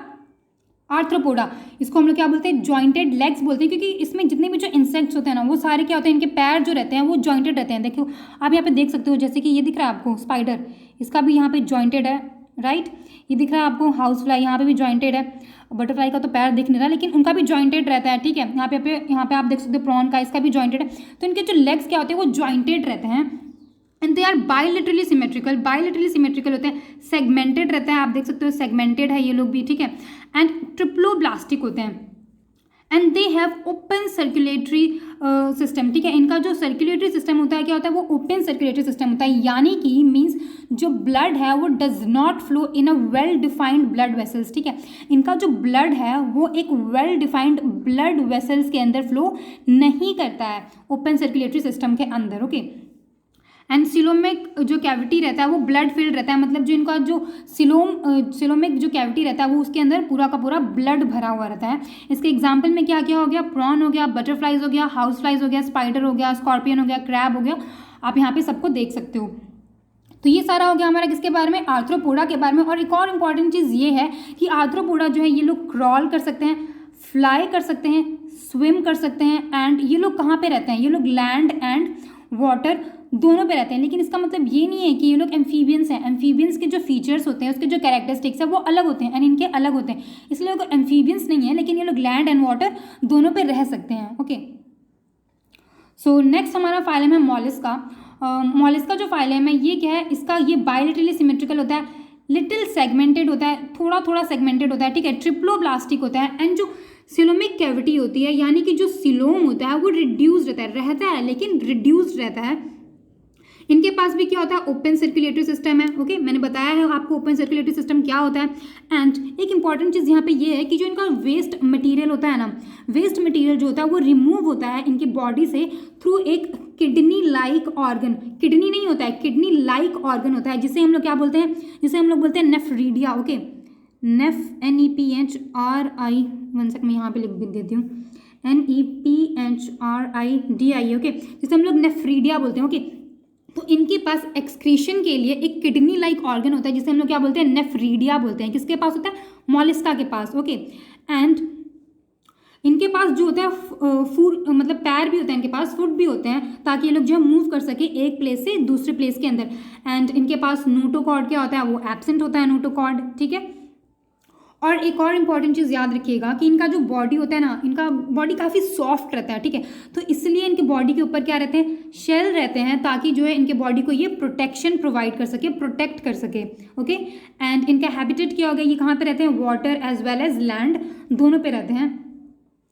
आर्थ्रोपोडा। इसको हम लोग क्या बोलते हैं? जॉइंटेड लेग्स बोलते हैं, क्योंकि इसमें जितने भी जो इंसेक्ट्स होते हैं ना, वो सारे क्या होते हैं? इनके पैर जो रहते हैं वो जॉइंटेड रहते हैं। देखो आप यहाँ पे देख सकते हो, जैसे कि ये दिख रहा है आपको स्पाइडर, इसका भी यहाँ पे जॉइंटेड है, राइट। ये दिख रहा है आपको हाउस फ्लाई, यहाँ पे भी जॉइंटेड है। बटरफ्लाई का तो पैर दिख नहीं रहा, लेकिन उनका भी जॉइंटेड रहता है, ठीक है। यहाँ पे आप देख सकते हो प्रॉन का, इसका भी जॉइंटेड है। तो इनके जो लेग्स क्या होते हैं वो जॉइंटेड रहते हैं and they are bilaterally symmetrical. Bilaterally symmetrical होते हैं, सेगमेंटेड रहता है, आप देख सकते हो सेगमेंटेड है ये लोग भी, ठीक है। एंड ट्रिप्लोब्लास्टिक होते हैं and they have open circulatory system, ठीक है। इनका जो सर्कुलेटरी सिस्टम होता है क्या होता है? वो ओपन सर्कुलेटरी सिस्टम होता है, यानी कि मीन्स जो ब्लड है वो does not flow in a well defined blood vessels, ठीक है। इनका जो ब्लड है वो एक वेल डिफाइंड ब्लड वेसल्स के अंदर फ्लो नहीं करता है, ओपन सर्कुलेटरी सिस्टम के अंदर। ओके, एंड सिलोमिक जो कैविटी रहता है वो ब्लड फिल्ड रहता है, मतलब जो इनका जो सिलोमिक जो कैविटी रहता है वो उसके अंदर पूरा का पूरा ब्लड भरा हुआ रहता है। इसके एग्जाम्पल में क्या क्या हो गया? प्रॉन हो गया, बटरफ्लाइज हो गया, हाउस फ्लाइज हो गया, स्पाइडर हो गया, स्कॉर्पियन हो गया, क्रैब हो गया, आप यहाँ पे सबको देख सकते हो। तो ये सारा हो गया हमारा किसके बारे में? आर्थ्रोपोडा के बारे में। और एक और इम्पॉर्टेंट चीज़ ये है कि आर्थ्रोपोडा जो है ये लोग क्रॉल कर सकते हैं, फ्लाई कर सकते हैं, स्विम कर सकते हैं। एंड ये लोग कहाँ पे रहते हैं? ये लोग लैंड एंड वाटर दोनों पे रहते हैं। लेकिन इसका मतलब ये नहीं है कि ये लोग एम्फीबियंस हैं। एम्फीबियंस के जो फीचर्स होते हैं, उसके जो कैरेक्टरिस्टिक्स है वो अलग होते हैं एंड इनके अलग होते हैं, इसलिए वो एम्फीबियंस नहीं है, लेकिन ये लोग लैंड एंड वाटर दोनों पे रह सकते हैं। ओके, सो नेक्स्ट हमारा फाइलम है मॉलिस्का। मॉलिस्का जो फाइलम है ये क्या है? इसका ये बायलेटरली सिमेट्रिकल होता है, लिटिल सेगमेंटेड होता है, थोड़ा थोड़ा सेगमेंटेड होता है, ठीक है। ट्रिप्लोब्लास्टिक होता है एंड जो सिलोमिक कैविटी होती है, यानी कि जो सिलोम होता है वो रिड्यूस रहता है लेकिन रिड्यूस्ड रहता है। इनके पास भी क्या होता है? ओपन सर्कुलेटरी सिस्टम है। ओके, मैंने बताया है आपको ओपन सर्कुलेटरी सिस्टम क्या होता है। एंड एक इंपॉर्टेंट चीज़ यहाँ पे ये है कि जो इनका वेस्ट मटेरियल होता है ना, वेस्ट मटेरियल जो होता है वो रिमूव होता है इनकी बॉडी से थ्रू एक किडनी लाइक ऑर्गन। किडनी नहीं होता है, किडनी लाइक ऑर्गन होता है, जिसे हम लोग क्या बोलते हैं? जिसे हम लोग बोलते हैं nephridia. Okay, NEPHRI, one second मैं यहाँ पे लिख देती हूँ, NEPHRIDI। ओके, जिसे हम लोग नेफ्रीडिया बोलते हैं। ओके, तो इनके पास एक्सक्रीशन के लिए एक किडनी लाइक ऑर्गन होता है, जिसे हम लोग क्या बोलते हैं? नेफ्रीडिया बोलते हैं। किसके पास होता है? मॉलिस्का के पास। ओके, एंड इनके पास जो होता है फूड, मतलब पैर भी होता है इनके पास, फुट भी होते हैं, ताकि ये लोग जो है मूव कर सके एक प्लेस से दूसरे प्लेस के अंदर। एंड इनके पास नोटोकॉर्ड क्या होता है? वो एब्सेंट होता है नोटोकॉर्ड, ठीक है। और एक और इम्पॉर्टेंट चीज़ याद रखिएगा कि इनका जो बॉडी होता है ना, इनका बॉडी काफ़ी सॉफ्ट रहता है, ठीक है। तो इसलिए इनके बॉडी के ऊपर क्या रहते हैं? शेल रहते हैं, ताकि जो है इनके बॉडी को ये प्रोटेक्शन प्रोवाइड कर सके, प्रोटेक्ट कर सके। ओके, एंड इनका हैबिटेट क्या हो गया? ये कहाँ पे रहते हैं? Water as well as land, दोनों पे रहते हैं।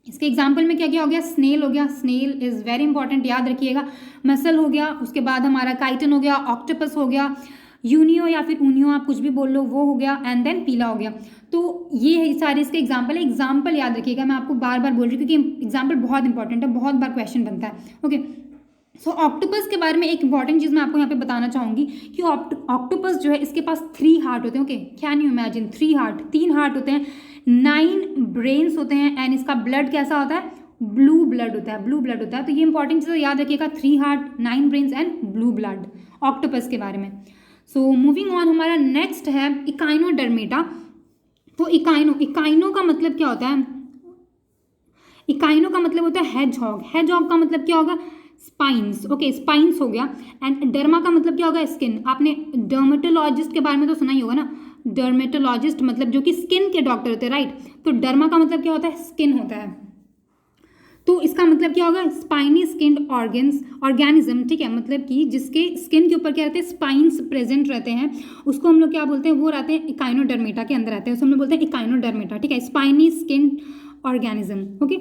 इसके एग्जाम्पल में क्या क्या हो गया? स्नेल हो गया, स्नेल इज़ वेरी इंपॉर्टेंट, याद रखिएगा। मसल हो गया, उसके बाद हमारा काइटन हो गया, ऑक्टोपस हो गया, यूनियो या फिर ऊनियो आप कुछ भी बोल लो, वो हो गया, एंड देन पीला हो गया। तो ये सारे इसके एग्जाम्पल है। एग्जाम्पल याद रखिएगा, मैं आपको बार बार बोल रही हूँ क्योंकि एग्जाम्पल बहुत इंपॉर्टेंट है, बहुत बार क्वेश्चन बनता है। ओके, सो ऑक्टोपस के बारे में एक इंपॉर्टेंट चीज़ मैं आपको यहाँ पे बताना चाहूँगी कि ऑक्टोपस जो है इसके पास 3 हार्ट होते हैं। Okay, can you imagine 3 heart, 3 heart होते हैं, 9 ब्रेन्स होते हैं, एंड इसका ब्लड कैसा होता है? ब्लू ब्लड होता है, ब्लू ब्लड होता है। तो ये इंपॉर्टेंट चीज़ याद रखिएगा, 3 heart, 9 brains and blue blood, octopus के बारे में। सो मूविंग ऑन, हमारा नेक्स्ट है इकाइनोडर्मेटा। तो इकाइनो का मतलब क्या होता है? इकाइनो का मतलब होता है हेजहॉग, हेजहॉग का मतलब क्या होगा, स्पाइंस, ओके स्पाइंस हो गया। एंड डर्मा का मतलब क्या होगा, स्किन। आपने डर्मेटोलॉजिस्ट के बारे में तो सुना ही होगा ना, डर्मेटोलॉजिस्ट मतलब जो कि स्किन के डॉक्टर होते हैं, राइट। तो डर्मा का मतलब क्या होता है, स्किन होता है। तो इसका मतलब क्या होगा, स्पाइनी स्किन्ड ऑर्गन्स, ऑर्गेनिज्म, ठीक है, मतलब कि जिसके स्किन के ऊपर क्या रहते हैं, स्पाइंस प्रेजेंट रहते हैं, उसको हम लोग क्या बोलते हैं, वो रहते हैं इकाइनोडर्मेटा के अंदर रहते हैं, उसको हम लोग बोलते हैं इकाइनोडर्मेटा, ठीक है, spiny skinned organism, okay.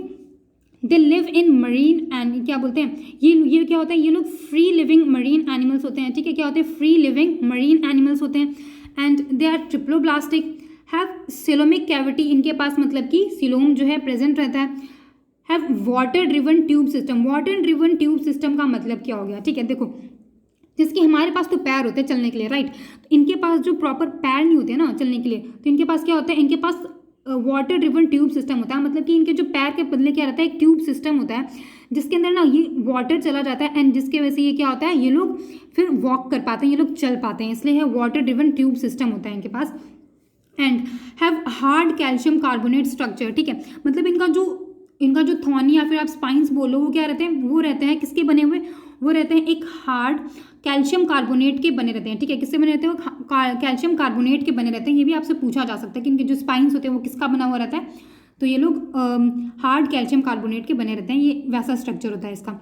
They live in marine and, क्या बोलते हैं, ये क्या होता है, ये लोग फ्री लिविंग मरीन एनिमल्स होते हैं, ठीक है, क्या होते हैं, फ्री लिविंग मरीन एनिमल्स होते हैं। And they are triploblastic, have coelomic cavity, इनके पास मतलब कि सिलोम जो है प्रेजेंट रहता है। Have water driven tube system, water driven tube system का मतलब क्या हो गया, ठीक है, देखो जिसके हमारे पास तो पैर होते हैं चलने के लिए, राइट, तो इनके पास जो प्रॉपर पैर नहीं होते ना चलने के लिए, तो इनके पास क्या होता है, इनके पास वाटर ड्रिवन ट्यूब सिस्टम होता है, मतलब कि इनके जो पैर के बदले क्या रहता है, एक ट्यूब सिस्टम होता है जिसके अंदर ना ये वाटर चला जाता है, एंड जिसके वजह से ये क्या होता है, ये लोग फिर वॉक कर पाते हैं, ये लोग चल पाते हैं, इसलिए है वाटर ड्रिवन ट्यूब सिस्टम होता है इनके पास। And have hard calcium carbonate structure, ठीक है, मतलब इनका जो थॉनी या फिर आप स्पाइंस बोलो, वो क्या रहते हैं, वो रहते हैं किसके बने हुए, वो रहते हैं एक हार्ड कैल्शियम कार्बोनेट के बने रहते हैं, ठीक है, किससे बने रहते हैं, वो कैल्शियम कार्बोनेट के बने रहते हैं। ये भी आपसे पूछा जा सकता है कि इनके जो स्पाइंस होते हैं वो किसका बना हुआ रहता है, तो ये लोग हार्ड कैल्शियम कार्बोनेट के बने रहते हैं, ये वैसा स्ट्रक्चर होता है इसका।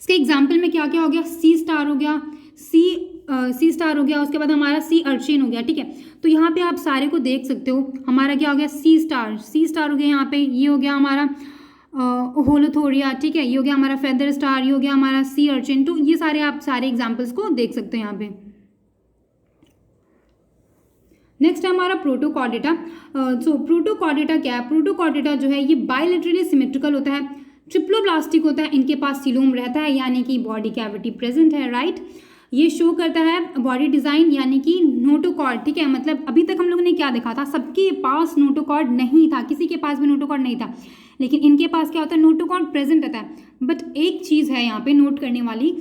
इसके एग्जाम्पल में क्या क्या हो गया, सी स्टार हो गया, सी स्टार हो गया, उसके बाद हमारा सी अर्चिन हो गया, ठीक है। तो यहाँ पे आप सारे को देख सकते हो, हमारा क्या हो गया, सी स्टार हो गया, यहाँ पे ये हो गया हमारा होलोथोरिया, ठीक है, ये हो गया हमारा फेदर स्टार, ये हो गया हमारा सी अर्चिन। तो ये सारे आप सारे एग्जाम्पल्स को देख सकते हैं यहाँ पे। नेक्स्ट है हमारा प्रोटोकॉर्डेटा। सो प्रोटोकॉर्डेटा क्या है, प्रोटोकॉर्डेटा जो है ये बायलैटरली सिमेट्रिकल होता है, ट्रिप्लोब्लास्टिक होता है, इनके पास सिलोम रहता है, यानी कि बॉडी कैविटी प्रेजेंट है, राइट। ये शो करता है बॉडी डिजाइन, यानी कि नोटोकॉर्ड, ठीक है, मतलब अभी तक हम लोगों ने क्या देखा था, सबके पास नोटोकॉर्ड नहीं था, किसी के पास भी नोटोकॉर्ड नहीं था, लेकिन इनके पास क्या होता है, नोटोकॉर्ड प्रेजेंट रहता है। बट एक चीज़ है यहाँ पे नोट करने वाली,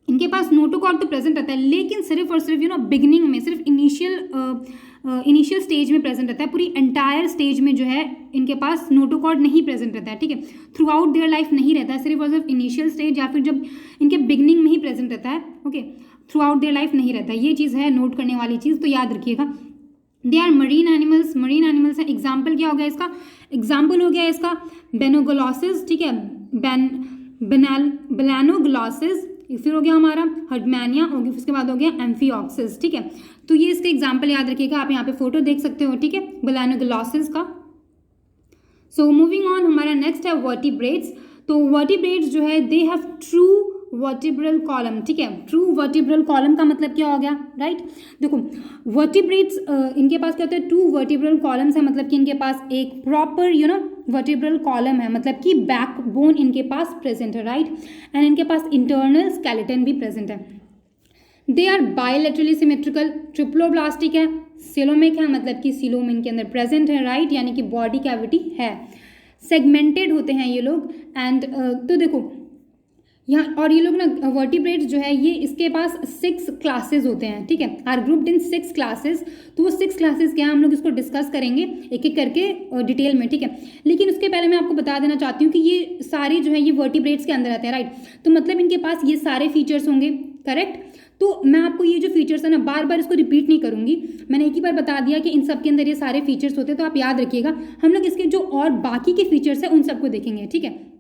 इनके पास नोटोकॉर्ड तो प्रेजेंट रहता है, लेकिन सिर्फ और सिर्फ बिगिनिंग में, सिर्फ इनिशियल स्टेज में प्रेजेंट रहता है, पूरी एंटायर स्टेज में जो है इनके पास नोटोकॉर्ड नहीं प्रेजेंट रहता है, ठीक है, थ्रू आउट देयर लाइफ नहीं रहता है, सिर्फ और सिर्फ इनिशियल स्टेज या फिर जब इनके बिगिनिंग में ही प्रेजेंट रहता है, okay, through out their life नहीं रहता है। ये चीज़ है नोट करने वाली चीज़, तो याद रखिएगा। दे आर मरीन एनिमल्स है। एग्जाम्पल क्या हो गया इसका, एग्जाम्पल हो गया इसका बेनोग्लोसिस, ठीक है, बेलानोग्लोसिस, फिर हो गया हमारा हर्डमैनिया, हो गया, उसके बाद हो गया एम्फिऑक्सिस, ठीक है। तो ये इसके एग्जाम्पल याद रखिएगा, आप यहाँ पे फोटो देख सकते हो, ठीक है, बेलानोग्लोसिस का। सो मूविंग ऑन, हमारा नेक्स्ट है वर्टिब्रेट्स। तो वर्टिब्रेट्स जो है they have true vertebral column, ठीक है, ट्रू वर्टिब्रल कॉलम का मतलब क्या हो गया, राइट। देखो वर्टिब्रेट्स इनके पास क्या होता है, टू वर्टिब्रल कॉलम्स है, मतलब कि इनके पास एक प्रॉपर वर्टिब्रल कॉलम है, मतलब कि बैकबोन इनके पास प्रेजेंट है, राइट, एंड इनके पास इंटरनल स्केलेटन भी प्रेजेंट है। They are bilaterally symmetrical, triploblastic है, सिलोमिक है, मतलब कि सिलोम इनके अंदर प्रेजेंट है, राइट, यानी कि बॉडी कैविटी है। सेगमेंटेड होते हैं ये लोग, एंड तो देखो यहाँ, और ये लोग ना वर्टिब्रेट्स जो है ये इसके पास 6 क्लासेस होते हैं, ठीक है, आर ग्रुप्ड इन 6 क्लासेस। तो वो 6 क्लासेस क्या है, हम लोग इसको डिस्कस करेंगे एक एक करके डिटेल में, ठीक है। लेकिन उसके पहले मैं आपको बता देना चाहती हूँ कि ये सारे जो है ये वर्टिब्रेट्स के अंदर आते हैं, राइट, तो मतलब इनके पास ये सारे फीचर्स होंगे, करेक्ट। तो मैं आपको ये जो फीचर्स है ना, बार बार इसको रिपीट नहीं करूँगी, मैंने एक ही बार बता दिया कि इन सब के अंदर ये सारे फीचर्स होते हैं, तो आप याद रखिएगा। हम लोग इसके जो और बाकी के फीचर्स हैं उन सबको देखेंगे, ठीक है।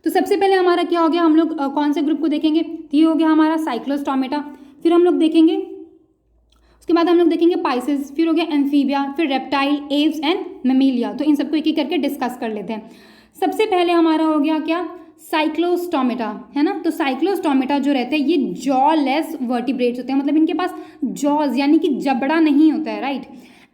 तो सबसे पहले हमारा क्या हो गया, हम लोग कौन से ग्रुप को देखेंगे, तो ये हो गया हमारा साइक्लोस्टोमेटा, फिर हम लोग देखेंगे, उसके बाद हम लोग देखेंगे पाइसेस, फिर हो गया एम्फीबिया, फिर रेप्टाइल, एव्स एंड मेमिलिया। तो इन सबको एक एक करके डिस्कस कर लेते हैं। सबसे पहले हमारा हो गया क्या, साइक्लोस्टोमेटा, है ना। तो साइक्लोस्टोमेटा जो रहते हैं ये जॉ लेस वर्टिब्रेट्स होते हैं, मतलब इनके पास जॉज यानी कि जबड़ा नहीं होता है, right,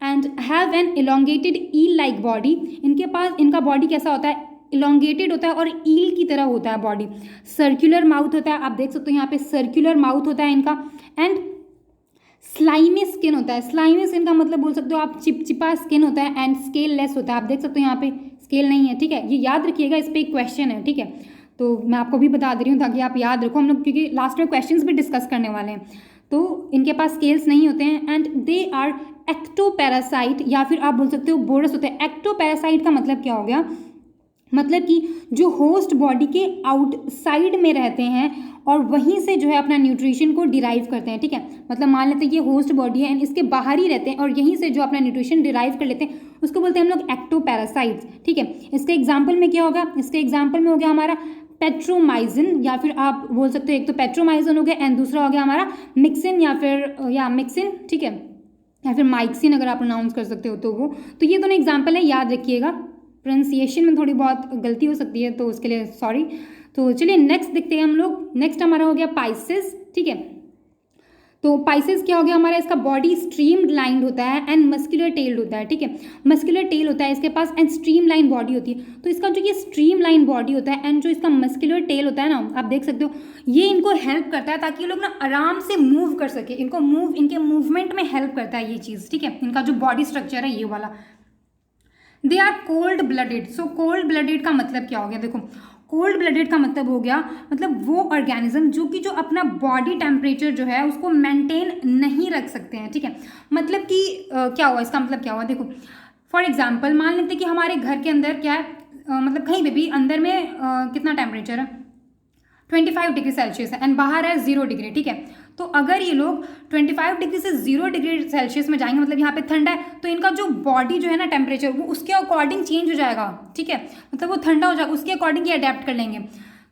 and have an elongated eel like body. इनके पास इनका बॉडी कैसा होता है, इलोंगेटेड होता है और ईल की तरह होता है बॉडी। सर्कुलर माउथ होता है, आप देख सकते हो यहाँ पे सर्कुलर माउथ होता है इनका, एंड स्लाइमी स्किन होता है। स्लाइमी स्किन का मतलब बोल सकते हो आप चिपचिपा स्किन होता है, एंड स्केल लेस होता है। आप देख सकते हो यहाँ पे स्केल नहीं है, ठीक है, ये याद रखिएगा, इस पर एक क्वेश्चन है, ठीक है, तो मैं आपको भी बता दे रही हूँ ताकि आप याद रखो, हम लोग क्योंकि लास्ट में क्वेश्चंस भी डिस्कस करने वाले हैं। तो इनके पास स्केल्स नहीं होते हैं, एंड दे आर एक्टोपैरासाइट, या फिर आप बोल सकते हो बोरस होते हैं। एक्टोपैरासाइट का मतलब क्या हो गया, मतलब कि जो होस्ट बॉडी के आउटसाइड में रहते हैं और वहीं से जो है अपना न्यूट्रिशन को डिराइव करते हैं, ठीक है। मतलब मान लेते हैं ये होस्ट बॉडी है एंड इसके बाहर ही रहते हैं और यहीं से जो अपना न्यूट्रिशन डिराइव कर लेते हैं, उसको बोलते हैं हम लोग एक्टोपैरासाइट्स, ठीक है। इसके एग्जाम्पल में क्या होगा, इसके एग्जाम्पल में हो गया हमारा पेट्रोमाइजिन, या फिर आप बोल सकते हो एक तो पेट्रोमाइजिन हो गया एंड दूसरा हो गया हमारा मिक्सिन या मिक्सिन, ठीक है, या फिर माइक्सिन अगर आप प्रोनाउंस कर सकते हो तो वो। तो ये दोनों एग्जाम्पल है, याद रखिएगा। प्रोनाउंसिएशन में थोड़ी बहुत गलती हो सकती है तो उसके लिए सॉरी। तो चलिए नेक्स्ट देखते हैं हम लोग। नेक्स्ट हमारा हो गया पाइसेस, ठीक है। तो पाइसेस क्या हो गया हमारा, इसका बॉडी स्ट्रीम लाइंड होता है एंड मस्कुलर टेल्ड होता है, ठीक है। मस्कुलर टेल होता है इसके पास एंड स्ट्रीम लाइन बॉडी होती है। तो इसका जो ये स्ट्रीम लाइन बॉडी होता है एंड जो इसका मस्कुलर टेल होता है ना, आप देख सकते हो ये इनको हेल्प करता है ताकि ये लोग ना आराम से मूव कर सके, इनके मूवमेंट में हेल्प करता है ये चीज़, ठीक है। इनका जो बॉडी स्ट्रक्चर है ये वाला। They are cold blooded. So cold blooded का मतलब क्या हो गया, देखो कोल्ड ब्लडेड का मतलब हो गया मतलब वो ऑर्गेनिज्म जो कि जो अपना बॉडी टेम्परेचर जो है उसको मेंटेन नहीं रख सकते हैं, ठीक है। मतलब कि क्या हुआ, इसका मतलब क्या हुआ, देखो फॉर एग्जांपल मान लेते हैं कि हमारे घर के अंदर क्या है, मतलब कहीं पे भी अंदर में कितना टेम्परेचर है 25 डिग्री सेल्सियस है एंड बाहर है 0 डिग्री, ठीक है। तो अगर ये लोग 25 डिग्री से 0 डिग्री सेल्सियस में जाएंगे, मतलब यहाँ पे ठंडा है, तो इनका जो बॉडी जो है ना टेम्परेचर वो उसके अकॉर्डिंग चेंज हो जाएगा, ठीक है। मतलब वो ठंडा हो जाएगा, उसके अकॉर्डिंग ये अडेप्ट कर लेंगे।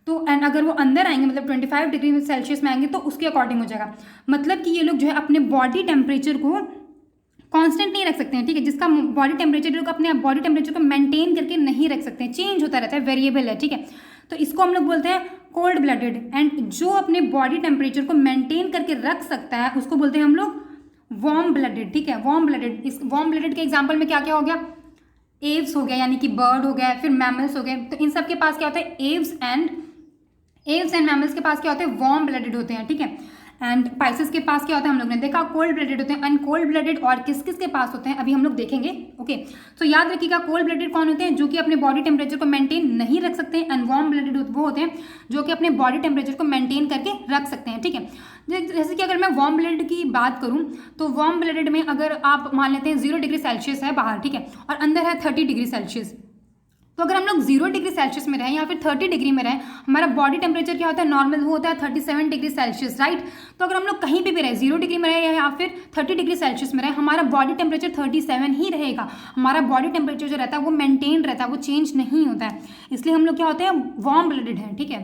तो एंड अगर वो अंदर आएंगे मतलब 25 डिग्री सेल्सियस में आएंगे तो उसके अकॉर्डिंग हो जाएगा। मतलब कि ये लोग जो है अपने बॉडी टेम्परेचर को कांस्टेंट नहीं रख सकते हैं, ठीक है। जिसका बॉडी टेम्परेचर लोग अपने बॉडी टेम्परेचर को मेंटेन करके नहीं रख सकते हैं, चेंज होता रहता है, वेरिएबल है, ठीक है। तो इसको हम लोग बोलते हैं कोल्ड ब्लडेड। एंड जो अपने बॉडी टेम्परेचर को मेंटेन करके रख सकता है उसको बोलते हैं हम लोग वार्म ब्लडेड, ठीक है। Warm blooded. इस वार्म ब्लडेड के एग्जांपल में क्या क्या हो गया, एव्स हो गया यानी कि बर्ड हो गया, फिर मैमल्स हो गए। तो इन सब के पास क्या होता है, एव्स एंड मैमल्स के पास क्या होते हैं, वार्म ब्लडेड होते हैं, ठीक है। एंड पाइसेस के पास क्या होता है, हम लोग ने देखा कोल्ड ब्लडेड होते हैं। एंड कोल्ड ब्लडेड और किस किस के पास होते हैं अभी हम लोग देखेंगे, ओके। तो याद रखिएगा कोल्ड ब्लडेड कौन होते हैं, जो कि अपने बॉडी टेम्परेचर को मेंटेन नहीं रख सकते हैं। एंड वार्म ब्लडेड वो होते हैं जो कि अपने बॉडी टेम्परेचर को मेंटेन करके रख सकते हैं, ठीक है। जैसे कि अगर मैं वार्म ब्लडेड की बात करूं तो वार्म ब्लडेड में अगर आप मान लेते हैं 0 डिग्री सेल्सियस है बाहर, ठीक है, और अंदर है 30 डिग्री सेल्सियस, तो अगर हम लोग 0 डिग्री सेल्सियस में रहें या फिर 30 डिग्री में रहें, हमारा बॉडी टेम्परेचर क्या होता है नॉर्मल, वो होता है 37 डिग्री सेल्सियस, राइट। तो अगर हम लोग कहीं पे भी रहे 0 डिग्री में रहे या फिर 30 डिग्री सेल्सियस में रहे, हमारा बॉडी टेम्परेचर 37 ही रहेगा। हमारा बॉडी टेम्परेचर जो रहता है वो मेंटेन रहता है, वो चेंज नहीं होता है। इसलिए हम लोग क्या होते हैं, वार्म ब्लडेड है, ठीक है।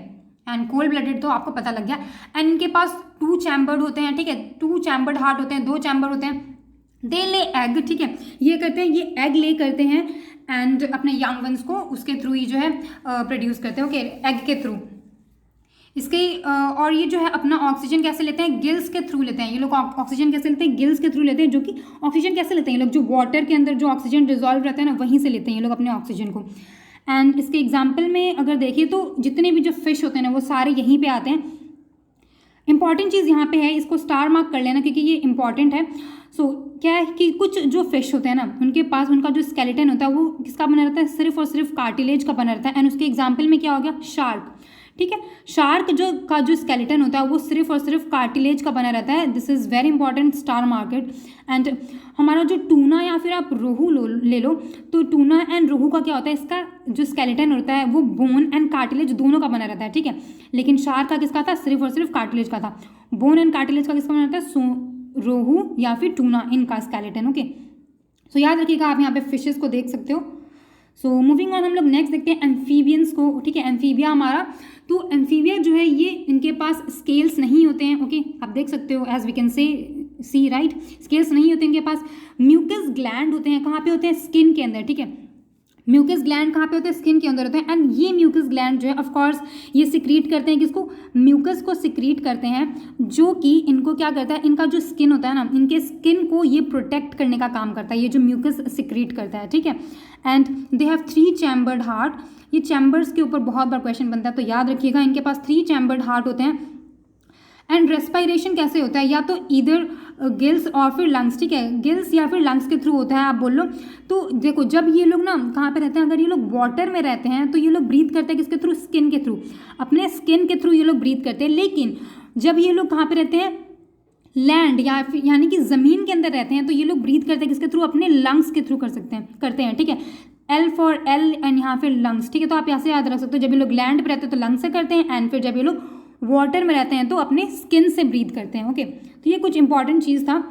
एंड कोल्ड ब्लडेड तो आपको पता लग गया। एंड इनके पास 2 चैम्बर्ड होते हैं, ठीक है, 2 चैम्बर्ड हार्ट होते हैं, 2 चैम्बर होते हैं। दे ले एग, ठीक है, ये करते हैं, ये एग ले करते हैं एंड अपने यंग वंस को उसके थ्रू ही जो है प्रोड्यूस करते हैं, ओके, एग के थ्रू। इसके और ये जो है अपना ऑक्सीजन कैसे लेते हैं, गिल्स के थ्रू लेते हैं। ये लोग ऑक्सीजन कैसे लेते हैं, गिल्स के थ्रू लेते हैं। जो कि ऑक्सीजन कैसे लेते हैं ये लोग, जो वाटर के अंदर जो ऑक्सीजन डिजॉल्व रहता है ना, वहीं से लेते हैं ये लोग अपने ऑक्सीजन को। एंड इसके एग्जाम्पल में अगर देखिए तो जितने भी जो फिश होते हैं ना वो सारे यहीं पर आते हैं। इंपॉर्टेंट चीज़ यहाँ पे है, इसको स्टार मार्क कर लेना क्योंकि ये इंपॉर्टेंट है। सो क्या है कि कुछ जो फिश होते हैं ना उनके पास उनका जो स्केलेटन होता है वो किसका बना रहता है, सिर्फ और सिर्फ कार्टिलेज का बना रहता है। एंड उसके एग्जाम्पल में क्या हो गया, शार्क, ठीक है। शार्क जो स्केलेटन होता है वो सिर्फ और सिर्फ कार्टिलेज का बना रहता है। This is very important, star market. And हमारा जो टूना या फिर आप रोहू ले लो, तो टूना एंड रोहू का क्या होता है, इसका जो स्केलेटन होता है वो बोन एंड कार्टिलेज दोनों का बना रहता है, ठीक है। लेकिन शार्क का किसका था, सिर्फ और सिर्फ कार्टिलेज का था। बोन एंड कार्टिलेज का किसका बना रहता है, रोहू या फिर टूना, इनका स्केलेटन, ओके। सो याद रखिएगा, आप यहाँ पे फिशेस को देख सकते हो। सो मूविंग ऑन, हम लोग नेक्स्ट देखते हैं एम्फीबियंस को, ठीक है। एम्फीबिया हमारा, तो एम्फीबिया जो है ये इनके पास स्केल्स नहीं होते हैं, ओके, आप देख सकते हो, as we can see right, scales नहीं होते इनके पास। म्यूकस ग्लैंड होते हैं, कहाँ पे होते हैं, स्किन के अंदर, ठीक है। म्यूकस ग्लैंड कहाँ पे होते हैं, स्किन के अंदर होते हैं। एंड ये म्यूकस ग्लैंड जो है ऑफ कोर्स ये सिक्रीट करते हैं, किसको, म्यूकस को सिक्रीट करते हैं, जो कि इनको क्या करता है, इनका जो स्किन होता है ना, इनके स्किन को ये प्रोटेक्ट करने का काम करता है, ये जो म्यूकस सिक्रीट करता है, ठीक है। And they have 3 chambered heart. ये चैम्बर्स के ऊपर बहुत बार क्वेश्चन बनता है, तो याद रखिएगा इनके पास 3 चैम्बर्ड हार्ट होते हैं। एंड रेस्पायरेशन कैसे होता है, या तो इधर गिल्स और फिर लंग्स, ठीक है, गिल्स या फिर लंग्स के थ्रू होता है, आप बोल लो। तो देखो जब ये लोग ना कहाँ पे रहते हैं, अगर ये लोग वाटर में रहते हैं तो ये लोग ब्रीथ करते हैं किसके थ्रू, स्किन के थ्रू, अपने स्किन के थ्रू ये लोग ब्रीथ करते हैं। लेकिन जब ये लोग कहाँ पे रहते हैं, लैंड या फिर यानी कि ज़मीन के अंदर रहते हैं, तो ये लोग ब्रीथ करते हैं किसके थ्रू, अपने लंग्स के थ्रू करते हैं, ठीक है। L फॉर L एंड यहाँ फिर लंग्स, ठीक है। तो आप यहाँ से याद रख सकते हो, जब ये लोग लैंड पे रहते हैं तो लंग्स से करते हैं, एंड फिर जब ये लोग वाटर में रहते हैं तो अपने स्किन से ब्रीथ करते हैं। ओके, तो ये कुछ इंपॉर्टेंट चीज़ था।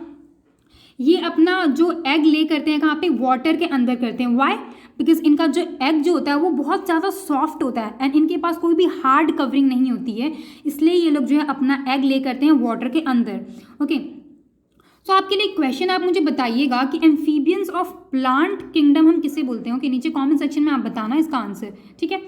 ये अपना जो एग ले करते हैं कहाँ पे, वाटर के अंदर करते हैं। वाई? बिकॉज इनका जो एग जो होता है वो बहुत ज़्यादा सॉफ्ट होता है एंड इनके पास कोई भी हार्ड कवरिंग नहीं होती है, इसलिए ये लोग जो है अपना एग ले करते हैं वाटर के अंदर। ओके, तो आपके लिए क्वेश्चन, आप मुझे बताइएगा कि एम्फीबियंस ऑफ प्लांट किंगडम हम किसे बोलते हैं। ओके, नीचे कमेंट सेक्शन में आप बताना इसका आंसर, ठीक है।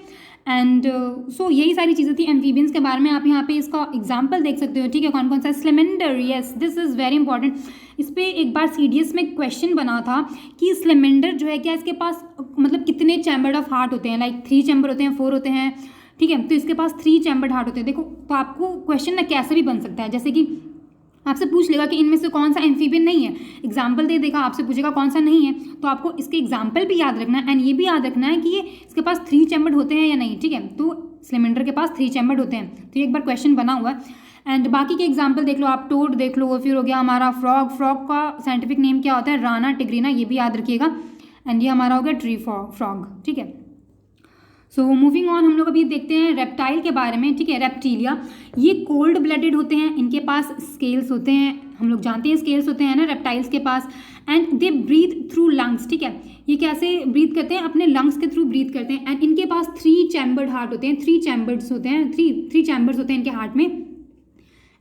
एंड सो यही सारी चीज़ें थी एम्फीबियंस के बारे में। आप यहाँ पे इसका एग्जाम्पल देख सकते हो, ठीक है। कौन कौन सा? Salamander, yes, this is very important. इस पर एक बार CDS में क्वेश्चन बना था कि स्लेमेंडर जो है क्या इसके पास मतलब कितने चैम्बर्ड ऑफ हार्ट होते हैं, लाइक 3 चैम्बर होते हैं, 4 होते हैं, ठीक है। तो इसके पास 3 चैम्बर्ड हार्ट होते हैं। देखो, तो आपको क्वेश्चन ना कैसे भी बन सकता है, जैसे कि आपसे पूछ लेगा कि इनमें से कौन सा एम्फीबियन नहीं है, एग्जाम्पल दे देगा, आपसे पूछेगा कौन सा नहीं है, तो आपको इसके एग्जाम्पल भी याद रखना है एंड ये भी याद रखना है कि ये इसके पास 3 चैम्बर्ड होते हैं या नहीं, ठीक है। तो स्लेमेंडर के पास 3 चैम्बर्ड होते हैं, तो ये एक बार क्वेश्चन बना हुआ है। एंड बाकी के एग्जाम्पल देख लो आप, टोड देख लो, फिर हो गया हमारा फ्रॉग, फ्रॉग का साइंटिफिक नेम क्या होता है, राना टिग्रीना, ये भी याद रखिएगा। एंड ये हमारा हो गया ट्री फ्रॉग, ठीक है। सो मूविंग ऑन, हम लोग अभी देखते हैं रेप्टाइल के बारे में, ठीक है। रेप्टीलिया, ये कोल्ड ब्लडेड होते हैं, इनके पास स्केल्स होते हैं, हम लोग जानते हैं स्केल्स होते हैं ना रेप्टाइल्स के पास, and they breathe through lungs, ठीक है। ये कैसे ब्रीथ करते हैं, अपने लंग्स के थ्रू ब्रीथ करते हैं। एंड इनके पास 3 चैम्बर्ड हार्ट होते हैं, 3 चैम्बर्स होते हैं, 3 चैम्बर्स होते हैं इनके हार्ट में।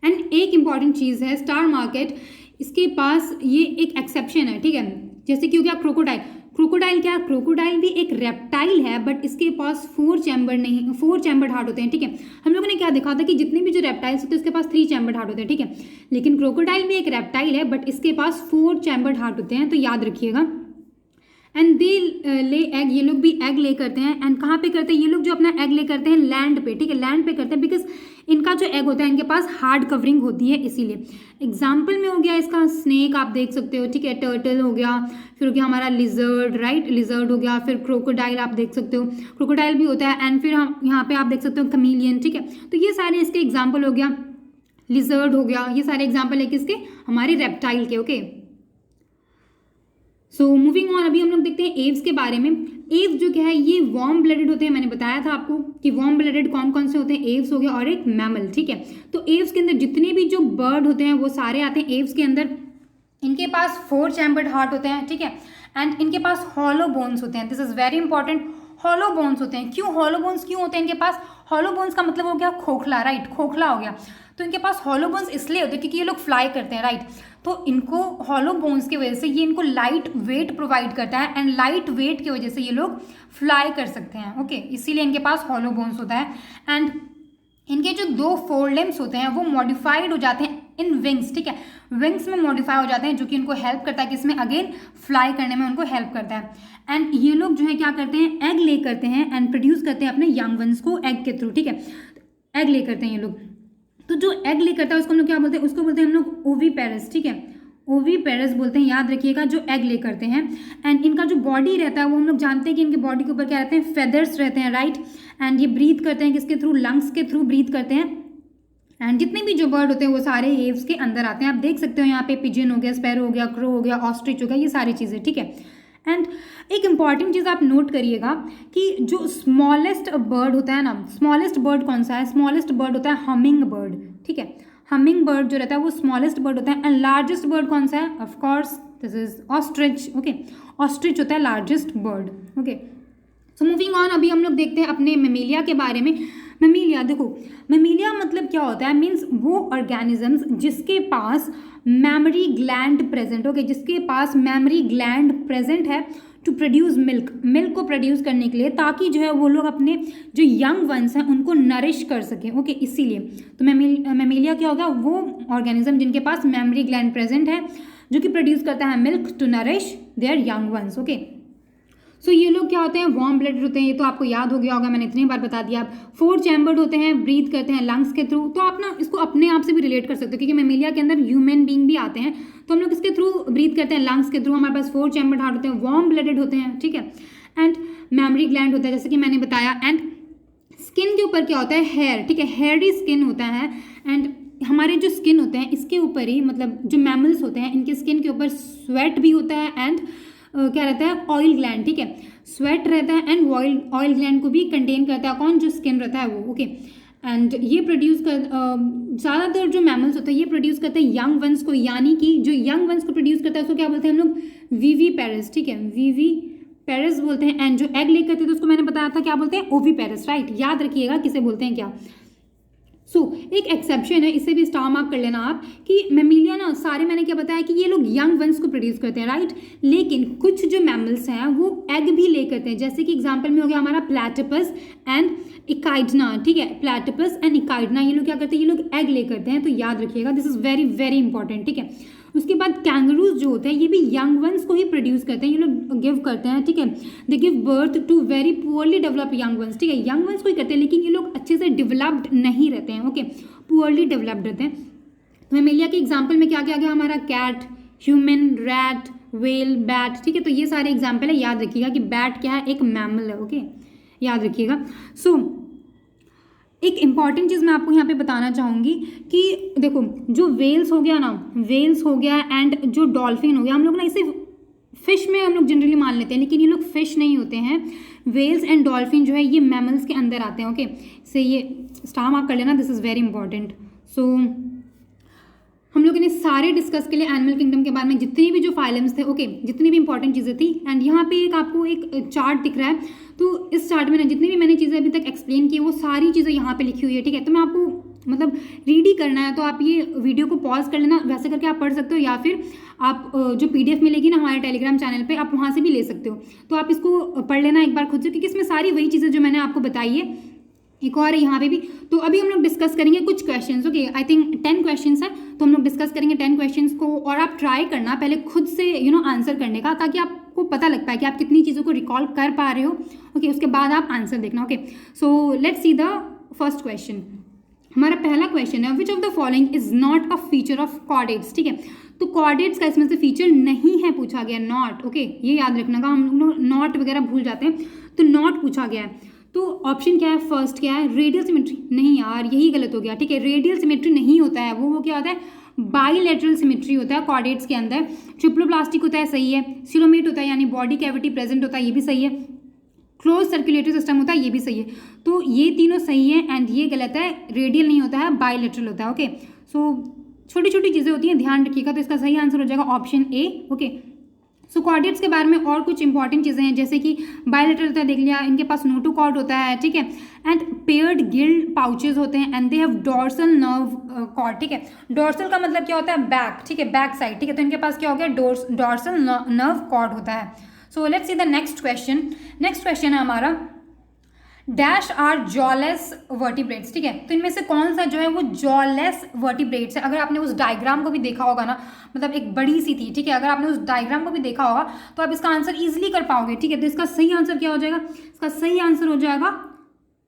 एंड एक इंपॉर्टेंट चीज़ है स्टार मार्केट, इसके पास ये एक एक्सेप्शन है, ठीक है। जैसे कि हो गया क्रोकोडाइल, क्रोकोडाइल क्या है, क्रोकोडाइल भी एक रेप्टाइल है बट इसके पास 4 चैम्बर्ड हार्ट होते हैं, ठीक है। हम लोगों ने क्या देखा था कि जितने भी जो रेप्टाइल्स होते हैं उसके पास 3 चैम्बर्ड हार्ट होते हैं, ठीक है। लेकिन क्रोकोडाइल भी एक रेप्टाइल है बट इसके पास 4 चैम्बर्ड हार्ट होते हैं, तो याद रखिएगा। एंड दे ले एग, ये लोग भी एग ले करते हैं। एंड कहाँ पे करते हैं ये लोग, जो अपना एग ले करते हैं लैंड पे, ठीक है, लैंड पे करते हैं, बिकॉज इनका जो एग होता है इनके पास हार्ड कवरिंग होती है, इसीलिए। एग्जाम्पल में हो गया इसका स्नेक, आप देख सकते हो, ठीक है, टर्टल हो गया, फिर हो गया हमारा लिजर्ड, राइट, लिजर्ड हो गया, फिर क्रोकोडाइल आप देख सकते हो, क्रोकोडाइल भी होता है। एंड फिर हम यहाँ पे आप देख सकते हो कमीलियन, ठीक है। तो ये सारे इसके एग्जाम्पल हो गया, लिजर्ड हो गया, ये सारे एग्जाम्पल है किसके, हमारे रेप्टाइल के। ओके, सो मूविंग ऑन, अभी हम लोग देखते हैं एव्स के बारे में। एव्स जो क्या है, ये वार्म ब्लडेड होते हैं, मैंने बताया था आपको कि वार्म ब्लडेड कौन कौन से होते हैं, एव्स हो गया और एक मैमल, ठीक है। तो एव्स के अंदर जितने भी जो बर्ड होते हैं वो सारे आते हैं एव्स के अंदर। इनके पास 4 चैम्बर्ड हार्ट होते हैं, ठीक है। एंड इनके पास हॉलो बोन्स होते हैं, this is very important, hollow bones होते हैं। क्यों हॉलो बोन्स क्यों होते हैं इनके पास, हॉलो बोन्स का मतलब हो गया खोखला, राइट, खोखला हो गया। तो इनके पास हॉलो बोन्स इसलिए होते हैं क्योंकि ये लोग फ्लाई करते हैं, राइट। तो इनको हॉलो बोन्स की वजह से ये इनको लाइट वेट प्रोवाइड करता है एंड लाइट वेट की वजह से ये लोग फ्लाई कर सकते हैं, ओके, इसीलिए इनके पास हॉलो बोन्स होता है। एंड इनके जो 2 फोर लिम्स होते हैं वो मॉडिफाइड हो जाते हैं इन विंग्स, ठीक है, विंग्स में मॉडिफाई हो जाते हैं, जो कि उनको हेल्प करता है कि इसमें अगेन फ्लाई करने में उनको हेल्प करता है। एंड ये लोग जो है क्या करते हैं, एग ले करते हैं एंड प्रोड्यूस करते हैं अपने यंग वंस को एग के थ्रू, ठीक है। एग ले करते हैं ये लोग, तो जो एग ले करता है उसको हम लोग क्या बोलते हैं, उसको बोलते हैं हम लोग ओवीपेरस, ठीक है, ओवीपेरस बोलते हैं, याद रखिएगा, जो एग ले करते हैं। एंड इनका जो बॉडी रहता है वो हम लोग जानते हैं कि इनके बॉडी के ऊपर क्या रहते हैं, फेदर्स रहते हैं, राइट। एंड ये ब्रीथ करते हैं किसके थ्रू, लंग्स के थ्रू ब्रीथ करते हैं। एंड जितने भी जो बर्ड होते हैं वो सारे एव्स के अंदर आते हैं, आप देख सकते हो यहाँ पे पिजन हो गया, स्पैरो हो गया, क्रो हो गया, ऑस्ट्रिच हो गया, ये सारी चीज़ें, ठीक है। एंड एक इंपॉर्टेंट चीज़ आप नोट करिएगा कि जो स्मॉलेस्ट बर्ड होता है ना, स्मॉलेस्ट बर्ड कौन सा है, स्मॉलेस्ट बर्ड होता है हमिंग बर्ड, ठीक है। हमिंग बर्ड जो रहता है वो स्मॉलेस्ट बर्ड होता है। एंड लार्जेस्ट बर्ड कौन सा है, of course this is ostrich, okay, ostrich होता है largest bird, okay. So moving on, अभी हम लोग देखते हैं अपने मेमेलिया के बारे में। मेमेलिया, देखो मेमेलिया मतलब क्या होता है, मीन्स वो ऑर्गेनिजम्स जिसके पास मेमोरी ग्लैंड प्रेजेंट, ओके, जिसके पास मेमोरी ग्लैंड प्रेजेंट है टू प्रोड्यूस मिल्क, मिल्क को प्रोड्यूस करने के लिए, ताकि जो है वो लोग अपने जो यंग वंस हैं उनको नरिश कर सकें, ओके, इसीलिए। तो मेमेलिया क्या होगा, वो ऑर्गेनिज्म जिनके पास मेमोरी ग्लैंड प्रेजेंट है जो कि प्रोड्यूस करता है milk to nourish their young ones, okay. So ये लोग क्या होते हैं, वार्म ब्लडेड होते हैं, ये तो आपको याद हो गया होगा, मैंने इतनी बार बता दिया। 4 चैम्बर्ड होते हैं, ब्रीथ करते हैं लंग्स के थ्रू। तो आप ना इसको अपने आप से भी रिलेट कर सकते हो क्योंकि मेमेलिया के अंदर ह्यूमन बीइंग भी आते हैं, तो हम लोग इसके थ्रू ब्रीथ करते हैं, लंग्स के थ्रू। हमारे पास 4 चैम्बर्ड हार्ट होते हैं, वार्म ब्लडेड होते हैं, ठीक है। एंड मेमोरी ग्लैंड होता है जैसे कि मैंने बताया। एंड स्किन के ऊपर क्या होता है, हेयर, ठीक है, हेयरी स्किन होता है। एंड हमारे जो स्किन होते हैं इसके ऊपर ही, मतलब जो मैमल्स होते हैं इनके स्किन के ऊपर स्वेट भी होता है एंड क्या रहता है, ऑयल ग्लैंड, ठीक है, स्वेट रहता है एंड ऑयल ग्लैंड को भी कंटेन करता है कौन, जो स्किन रहता है वो, ओके। एंड ये प्रोड्यूस कर ज़्यादातर जो मैमल्स होते हैं ये प्रोड्यूस करते हैं यंग वंस को, यानी कि जो यंग वंस को प्रोड्यूस करता है उसको क्या बोलते हैं हम लोग, वीवी-पेरस, ठीक है, वीवी-पेरस बोलते हैं। एंड जो एग ले करते हैं तो उसको मैंने बताया था क्या बोलते हैं, ओवी-पेरस, राइट, याद रखिएगा किसे बोलते हैं क्या। एक एक्सेप्शन है, इसे भी स्टार मार्क कर लेना आप, कि मेमिलिया ना सारे मैंने क्या बताया कि ये लोग यंग वंस को प्रोड्यूस करते हैं, राइट, लेकिन कुछ जो मैमल्स हैं वो एग भी ले करते हैं, जैसे कि एग्जांपल में हो गया हमारा प्लैटिपस एंड इकाइडना, ठीक है, प्लैटिपस एंड इकाइडना, ये लोग क्या करते हैं, ये लोग एग ले करते हैं, तो याद रखिएगा, this is very very important, ठीक है। उसके बाद कैंगरूज जो होते हैं ये भी यंग वंस को ही प्रोड्यूस करते हैं, ये लोग गिव करते हैं, ठीक है, they give birth to very poorly develop young ones, ठीक है, यंग वंस को ही करते हैं लेकिन ये लोग अच्छे से डेवलप्ड नहीं रहते हैं, ओके, पुअरली डेवलप्ड रहते हैं। तो मेमिलिया के एग्जाम्पल में क्या क्या गया हमारा, cat, human, rat, well, bat, ठीक है, तो ये सारे एग्जाम्पल है, याद रखिएगा कि बैट क्या है, एक मैमल है, ओके, याद रखिएगा। एक इम्पॉर्टेंट चीज़ मैं आपको यहाँ पे बताना चाहूँगी कि देखो जो वेल्स हो गया ना, वेल्स हो गया एंड जो डॉल्फिन हो गया, हम लोग ना इसे फिश में हम लोग जनरली मान लेते हैं लेकिन ये लोग फिश नहीं होते हैं, वेल्स एंड डॉल्फिन जो है ये मैमल्स के अंदर आते हैं, ओके, से ये स्टार मार्क कर लेना, दिस इज़ वेरी इंपॉर्टेंट। हम लोगों ने सारे डिस्कस के लिए एनिमल किंगडम के बारे में जितनी भी जो फाइलम्स थे, ओके, जितनी भी इंपॉर्टेंट चीज़ें थी। एंड यहाँ पे एक आपको एक चार्ट दिख रहा है, तो इस चार्ट में ना जितनी भी मैंने चीज़ें अभी तक एक्सप्लेन की वो सारी चीज़ें यहाँ पे लिखी हुई है, ठीक है, तो मैं आपको मतलब रीड ही करना है तो आप ये वीडियो को पॉज कर लेना, वैसे करके आप पढ़ सकते हो, या फिर आप जो PDF मिलेगी ना हमारे टेलीग्राम चैनल पे आप वहाँ से भी ले सकते हो, तो आप इसको पढ़ लेना एक बार खुद से, क्योंकि इसमें सारी वही चीज़ें जो मैंने आपको बताई है, एक और है यहाँ पे भी। तो अभी हम लोग डिस्कस करेंगे कुछ questions, okay, I think 10 questions है, तो हम लोग डिस्कस करेंगे 10 क्वेश्चंस को, और आप ट्राई करना पहले खुद से आंसर करने का, ताकि आपको पता लग पाए कि आप कितनी चीज़ों को रिकॉल कर पा रहे हो, ओके, उसके बाद आप आंसर देखना, okay. So let's see the first question. हमारा पहला क्वेश्चन है, विच of the following is not a feature of chordates, ठीक है, तो कॉर्डेट्स का इसमें से फीचर नहीं है पूछा गया, नॉट, ओके, ये याद रखना का, हम लोग नॉट वगैरह भूल जाते हैं, तो नॉट पूछा गया है। तो ऑप्शन क्या है, फर्स्ट क्या है, रेडियल सिमेट्री, नहीं यार यही गलत हो गया, ठीक है, रेडियल सिमेट्री नहीं होता है, वो क्या होता है, बाइलेटरल सिमेट्री होता है कॉर्डेट्स के अंदर। ट्रिप्लोप्लास्टिक होता है, सही है, सिलोमेट होता है यानी बॉडी कैविटी प्रेजेंट होता है, ये भी सही है, क्लोज सर्कुलेटरी सिस्टम होता है, ये भी सही है, तो ये तीनों सही है एंड ये गलत है, रेडियल नहीं होता है, बाइलेटरल होता है, ओके। छोटी छोटी चीज़ें होती हैं, ध्यान रखिएगा, तो इसका सही आंसर हो जाएगा ऑप्शन ए, ओके। कॉर्डेट्स के बारे में और कुछ इंपॉर्टेंट चीज़ें हैं, जैसे कि बायोलेटरल होता है, देख लिया, इनके पास नोटोकॉर्ड होता है, ठीक है, एंड पेयर्ड गिल्ड पाउचेज होते हैं, and they have dorsal nerve cord, ठीक है, डोर्सल का मतलब क्या होता है, बैक, ठीक है, बैक साइड, ठीक है, तो इनके पास क्या हो गया, डोर्सल नर्व कॉर्ड होता है। So let's see the next question. Next question है हमारा, डैश आर जॉलेस वर्टिब्रेट्स, ठीक है, तो इनमें से कौन सा जो है वो जॉलेस वर्टिब्रेट्स है। अगर आपने उस डायग्राम को भी देखा होगा ना, मतलब एक बड़ी सी थी, ठीक है, अगर आपने उस डायग्राम को भी देखा होगा तो आप इसका आंसर इजीली कर पाओगे, ठीक है, तो इसका सही आंसर क्या हो जाएगा, इसका सही आंसर हो जाएगा,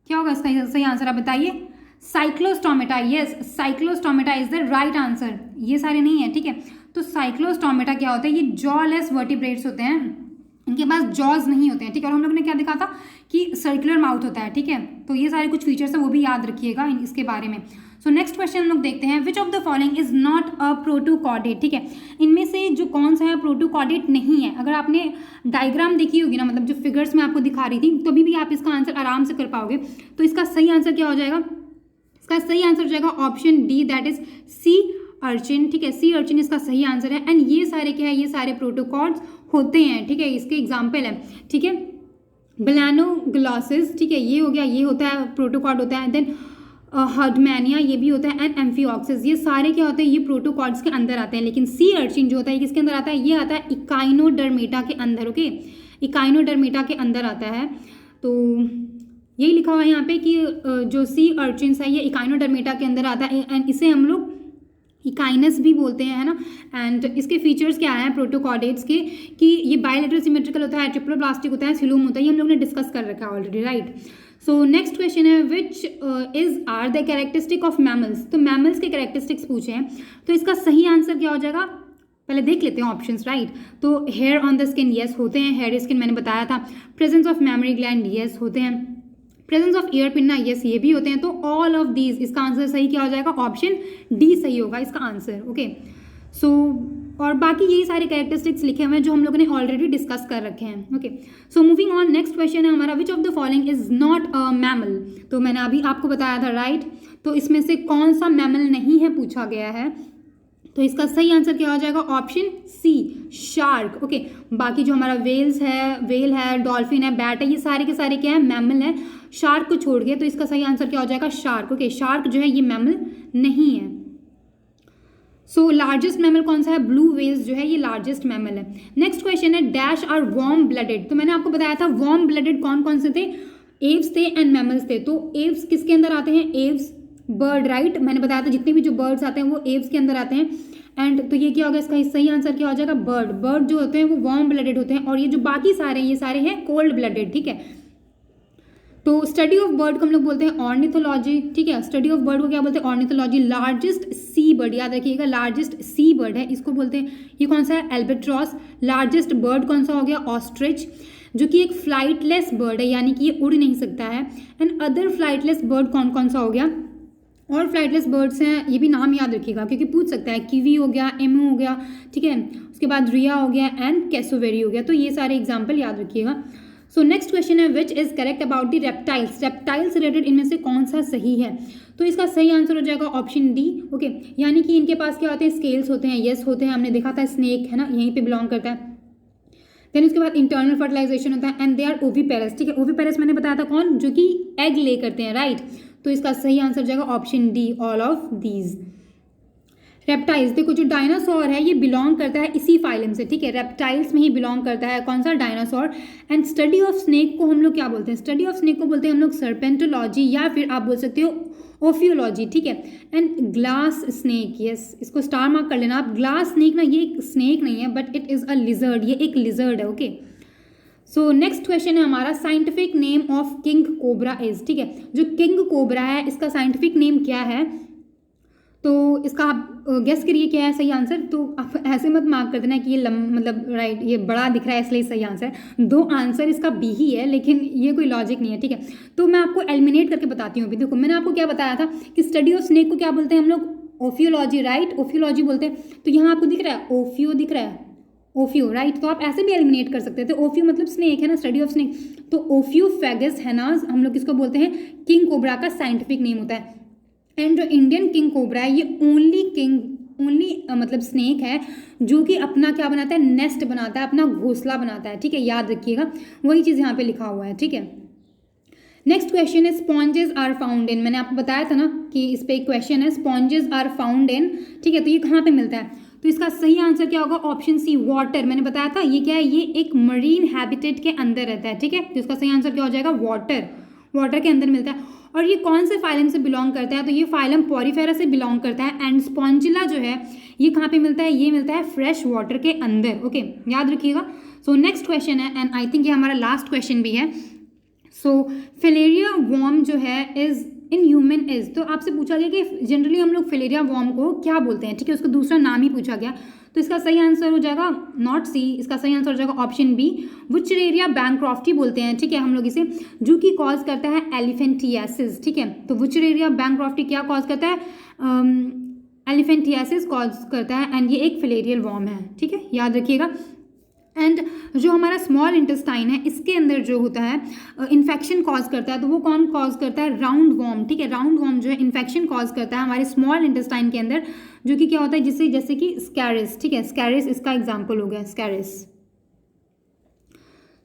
क्या होगा इसका सही आंसर, आप बताइए, Cyclostomata, yes, Cyclostomata is the right answer, ये सारे नहीं है, ठीक है, तो साइक्लोस्टोमेटा क्या होता है, ये जॉलेस वर्टिब्रेट्स होते हैं, इनके पास जॉज नहीं होते हैं, ठीक है, और हम लोग ने क्या देखा था कि सर्कुलर माउथ होता है, ठीक है, तो ये सारे कुछ फीचर्स हैं वो भी याद रखिएगा इसके बारे में। सो नेक्स्ट क्वेश्चन हम लोग देखते हैं, विच of the following is not a protochordate, ठीक है, इनमें से जो कौन सा है प्रोटोकॉर्डेट नहीं है। अगर आपने डायग्राम देखी होगी ना, मतलब जो फिगर्स मैं आपको दिखा रही थी, तो भी आप इसका आंसर आराम से कर पाओगे, तो इसका सही आंसर क्या हो जाएगा, इसका सही आंसर हो जाएगा option D, that is sea urchin, ठीक है, सी अर्चिन इसका सही आंसर है। एंड ये सारे क्या है, ये सारे प्रोटोकॉर्ड्स होते हैं, ठीक है, इसके एग्जाम्पल है, ठीक है, ब्लैनोग्लॉसिस, ठीक है, ये हो गया, ये होता है प्रोटोकॉर्ड होता है, देन हर्डमैनिया ये भी होता है, एंड एम्फिऑक्सिस, ये सारे क्या होते हैं, ये प्रोटोकॉर्ड्स के अंदर आते हैं। लेकिन सी अर्चिन जो होता है ये किसके अंदर आता है, ये आता है इकाइनोडर्मेटा के अंदर, ओके, इकाइनोडर्मेटा के अंदर आता है। तो यही लिखा हुआ है यहाँ पे कि जो सी अर्चिन्स है ये इकाइनोडर्मेटा के अंदर आता है, एंड इसे हम लोग इकाइनस भी बोलते हैं, है ना। एंड इसके फीचर्स क्या हैं प्रोटोकॉर्डेट्स के, कि ये बायलेटरल सिमेट्रिकल होता है, ट्रिप्लोप्लास्टिक होता है, सिलोम होता है, ये हम लोग ने डिस्कस कर रखा है already, right. So next question है, which is are the characteristic of mammals, तो मैमल्स के कैरेक्टरिस्टिक्स पूछे हैं, तो इसका सही आंसर क्या हो जाएगा, पहले देख लेते हैं ऑप्शंस, राइट। तो hair on the skin, yes होते हैं, हेयर स्किन मैंने बताया था, presence of mammary gland, yes होते हैं, presence of ear pinna, yes ये भी होते हैं। तो ऑल ऑफ दीज, इसका आंसर सही क्या हो जाएगा, ऑप्शन डी सही होगा इसका आंसर, ओके। सो और बाकी यही सारे कैरेक्टरिस्टिक्स लिखे हुए हैं जो हम लोगों ने ऑलरेडी डिस्कस कर रखे हैं। Okay, so moving on, next question है हमारा, विच of the following is not a mammal. तो मैंने अभी आपको बताया था, राइट। तो इसमें से कौन सा मैमल नहीं है पूछा गया है, तो इसका सही आंसर क्या हो जाएगा, ऑप्शन सी, शार्क। ओके, बाकी जो हमारा वेल है, डॉल्फिन है, बैट है, ये सारे के सारे क्या है, मैमल है, शार्क को छोड़ के। तो इसका सही आंसर क्या हो जाएगा, शार्क। ओके, शार्क जो है ये मैमल नहीं है। सो लार्जेस्ट मैमल कौन सा है, ब्लू व्हेल्स जो है ये लार्जेस्ट मैमल है। नेक्स्ट क्वेश्चन है, डैश आर वार्म ब्लडेड। तो मैंने आपको बताया था वार्म ब्लडेड कौन कौन से थे, एव्स थे एंड मैमल्स थे। तो एव्स किसके अंदर आते हैं, एव्स बर्ड, राइट। मैंने बताया था जितने भी जो बर्ड्स आते हैं वो एव्स के अंदर आते हैं। एंड तो ये क्या होगा, इसका सही आंसर क्या हो जाएगा, बर्ड जो होते हैं वो वार्म ब्लडेड होते हैं, और ये जो बाकी सारे हैं ये सारे हैं कोल्ड ब्लडेड, ठीक है। तो स्टडी ऑफ बर्ड को हम लोग बोलते हैं ऑर्निथोलॉजी, ठीक है। स्टडी ऑफ बर्ड को क्या बोलते हैं, ऑर्निथोलॉजी। लार्जेस्ट सी बर्ड, याद रखिएगा, लार्जेस्ट सी बर्ड है, इसको बोलते हैं, ये कौन सा है, एल्बेट्रॉस। लार्जेस्ट बर्ड कौन सा हो गया, ऑस्ट्रिच, जो कि एक फ्लाइटलेस बर्ड है, यानी कि ये उड़ नहीं सकता है। एंड अदर फ्लाइटलेस बर्ड कौन कौन सा हो गया, और फ्लाइटलेस बर्ड्स हैं, ये भी नाम याद रखिएगा क्योंकि पूछ सकता है, कीवी हो गया, एमू हो गया, ठीक है, उसके बाद रिया हो गया एंड कैसोवेरी हो गया। तो ये सारे एग्जाम्पल याद रखिएगा। सो नेक्स्ट क्वेश्चन है, which is correct about the reptiles. Reptiles related इनमें से कौन सा सही है, तो इसका सही आंसर हो जाएगा ऑप्शन डी। ओके, यानी कि इनके पास क्या होते हैं, स्केल्स होते हैं, यस होते हैं, हमने देखा था, स्नेक है ना, यहीं पे बिलोंग करता है। देन उसके बाद इंटरनल फर्टिलाइजेशन होता है एंड दे आर ओविपेरस, ठीक है। ओविपेरस मैंने बताया था कौन, जो कि एग ले करते हैं, राइट। तो इसका सही आंसर हो जाएगा option D, all of these. Reptiles, देखो जो डायनासोर है ये बिलोंग करता है इसी फाइलम से, ठीक है, रेप्टाइल्स में ही बिलोंग करता है, कौन सा, dinosaur. And study of snake को हम लोग क्या बोलते हैं, स्टडी ऑफ स्नेक को बोलते हैं हम लोग सर्पेंटोलॉजी, या फिर आप बोल सकते हो ओफियोलॉजी, ठीक है। एंड ग्लास स्नेक, यस, इसको स्टार मार्क कर लेना आप। ग्लास स्नेक ना, ये एक स्नेक नहीं है but it is a lizard, ये एक लिजर्ड है। ओके, सो नेक्स्ट क्वेश्चन है हमारा, scientific name of king cobra is, ठीक है। जो किंग कोबरा है इसका साइंटिफिक नेम क्या है, तो इसका आप गेस करिए क्या है सही आंसर। तो आप ऐसे मत मार्क कर देना कि ये मतलब राइट, ये बड़ा दिख रहा है इसलिए सही आंसर। दो आंसर इसका बी ही है, लेकिन ये कोई लॉजिक नहीं है, ठीक है। तो मैं आपको एलिमिनेट करके बताती हूँ अभी। देखो मैंने आपको क्या बताया था कि स्टडी ऑफ स्नेक को क्या बोलते हैं हम लोग, ओफियोलॉजी, राइट, ओफियोलॉजी बोलते हैं। तो यहाँ आपको दिख रहा है ओफियो, दिख रहा है ओफियो, राइट। तो आप ऐसे भी एलिमिनेट कर सकते थे, ओफियो मतलब स्नेक है ना, स्टडी ऑफ स्नेक। तो ओफियोफेगस हैनास हम लोग किसको बोलते हैं, किंग कोबरा का साइंटिफिक नेम होता है। एंड जो इंडियन किंग कोबरा है ये ओनली मतलब स्नेक है जो कि अपना क्या बनाता है, नेस्ट बनाता है, अपना घोंसला बनाता है, ठीक है, याद रखिएगा, वही चीज़ यहाँ पे लिखा हुआ है, ठीक है। नेक्स्ट क्वेश्चन है, स्पॉन्जेस आर फाउंड इन। मैंने आपको बताया था ना कि इस पे एक क्वेश्चन है, स्पॉन्जेस आर फाउंड इन, ठीक है। तो ये कहाँ पे मिलता है, तो इसका सही आंसर क्या होगा, ऑप्शन सी, वाटर। मैंने बताया था ये क्या है, ये एक मरीन हैबिटेट के अंदर रहता है, ठीक है। तो इसका सही आंसर क्या हो जाएगा, वाटर के अंदर मिलता है। और ये कौन से फाइलम से बिलोंग करता है, तो ये फाइलम पॉरीफेरा से बिलोंग करता है। एंड स्पॉन्जिला जो है ये कहाँ पे मिलता है, ये मिलता है फ्रेश वाटर के अंदर। ओके, याद रखिएगा। सो नेक्स्ट क्वेश्चन है, एंड आई थिंक ये हमारा लास्ट क्वेश्चन भी है। सो फिलेरिया वॉर्म जो है इज इन ह्यूमन इज, तो आपसे पूछा गया कि जनरली हम लोग फिलेरिया वॉर्म को क्या बोलते हैं, ठीक है, उसका दूसरा नाम ही पूछा गया। तो इसका सही आंसर हो जाएगा नॉट सी, इसका सही आंसर हो जाएगा ऑप्शन बी, वुचरेरिया बैंक्रॉफ्टी बोलते हैं, ठीक है, हम लोग इसे, जो कि कॉज करता है एलिफेंटियासिस, ठीक है। तो वुचरेरिया बैंक्रॉफ्टी क्या कॉज करता है, एलिफेंटियासिस कॉज करता है, एंड ये एक फिलेरियल वॉर्म है, ठीक है, याद रखिएगा। एंड जो हमारा स्मॉल इंटेस्टाइन है इसके अंदर जो होता है इन्फेक्शन कॉज करता है, तो वो कौन कॉज करता है, राउंड वॉर्म, ठीक है। राउंड वॉर्म जो है इन्फेक्शन कॉज करता है हमारे स्मॉल इंटेस्टाइन के अंदर, जो कि क्या होता है, जिससे जैसे कि स्कैरिस, ठीक है, स्कैरिस इसका एग्जाम्पल हो गया, स्कैरिस।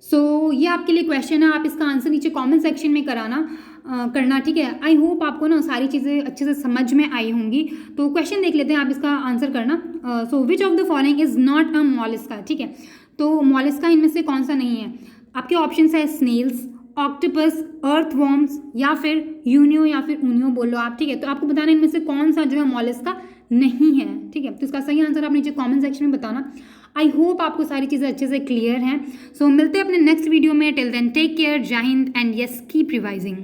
सो ये आपके लिए क्वेश्चन है, आप इसका आंसर नीचे कमेंट सेक्शन में करना, ठीक है। आई होप आपको ना सारी चीज़ें अच्छे से समझ में आई होंगी। तो क्वेश्चन देख लेते हैं, आप इसका आंसर करना। So which of the following is not a mollusca, ठीक है। तो मॉलिस्का इनमें से कौन सा नहीं है, आपके ऑप्शन है स्नेल्स, ऑक्टोपस, अर्थवॉर्म्स, या फिर यूनियो या फिर ऊनियो बोल लो आप, ठीक है। तो आपको बताना इनमें से कौन सा जो है मॉलिस्का नहीं है, ठीक है। तो इसका सही आंसर आप नीचे कमेंट सेक्शन में बताना। आई होप आपको सारी चीज़ें अच्छे से क्लियर हैं। सो मिलते हैं अपने नेक्स्ट वीडियो में। टिल देन टेक केयर, जय Hind and yes keep revising.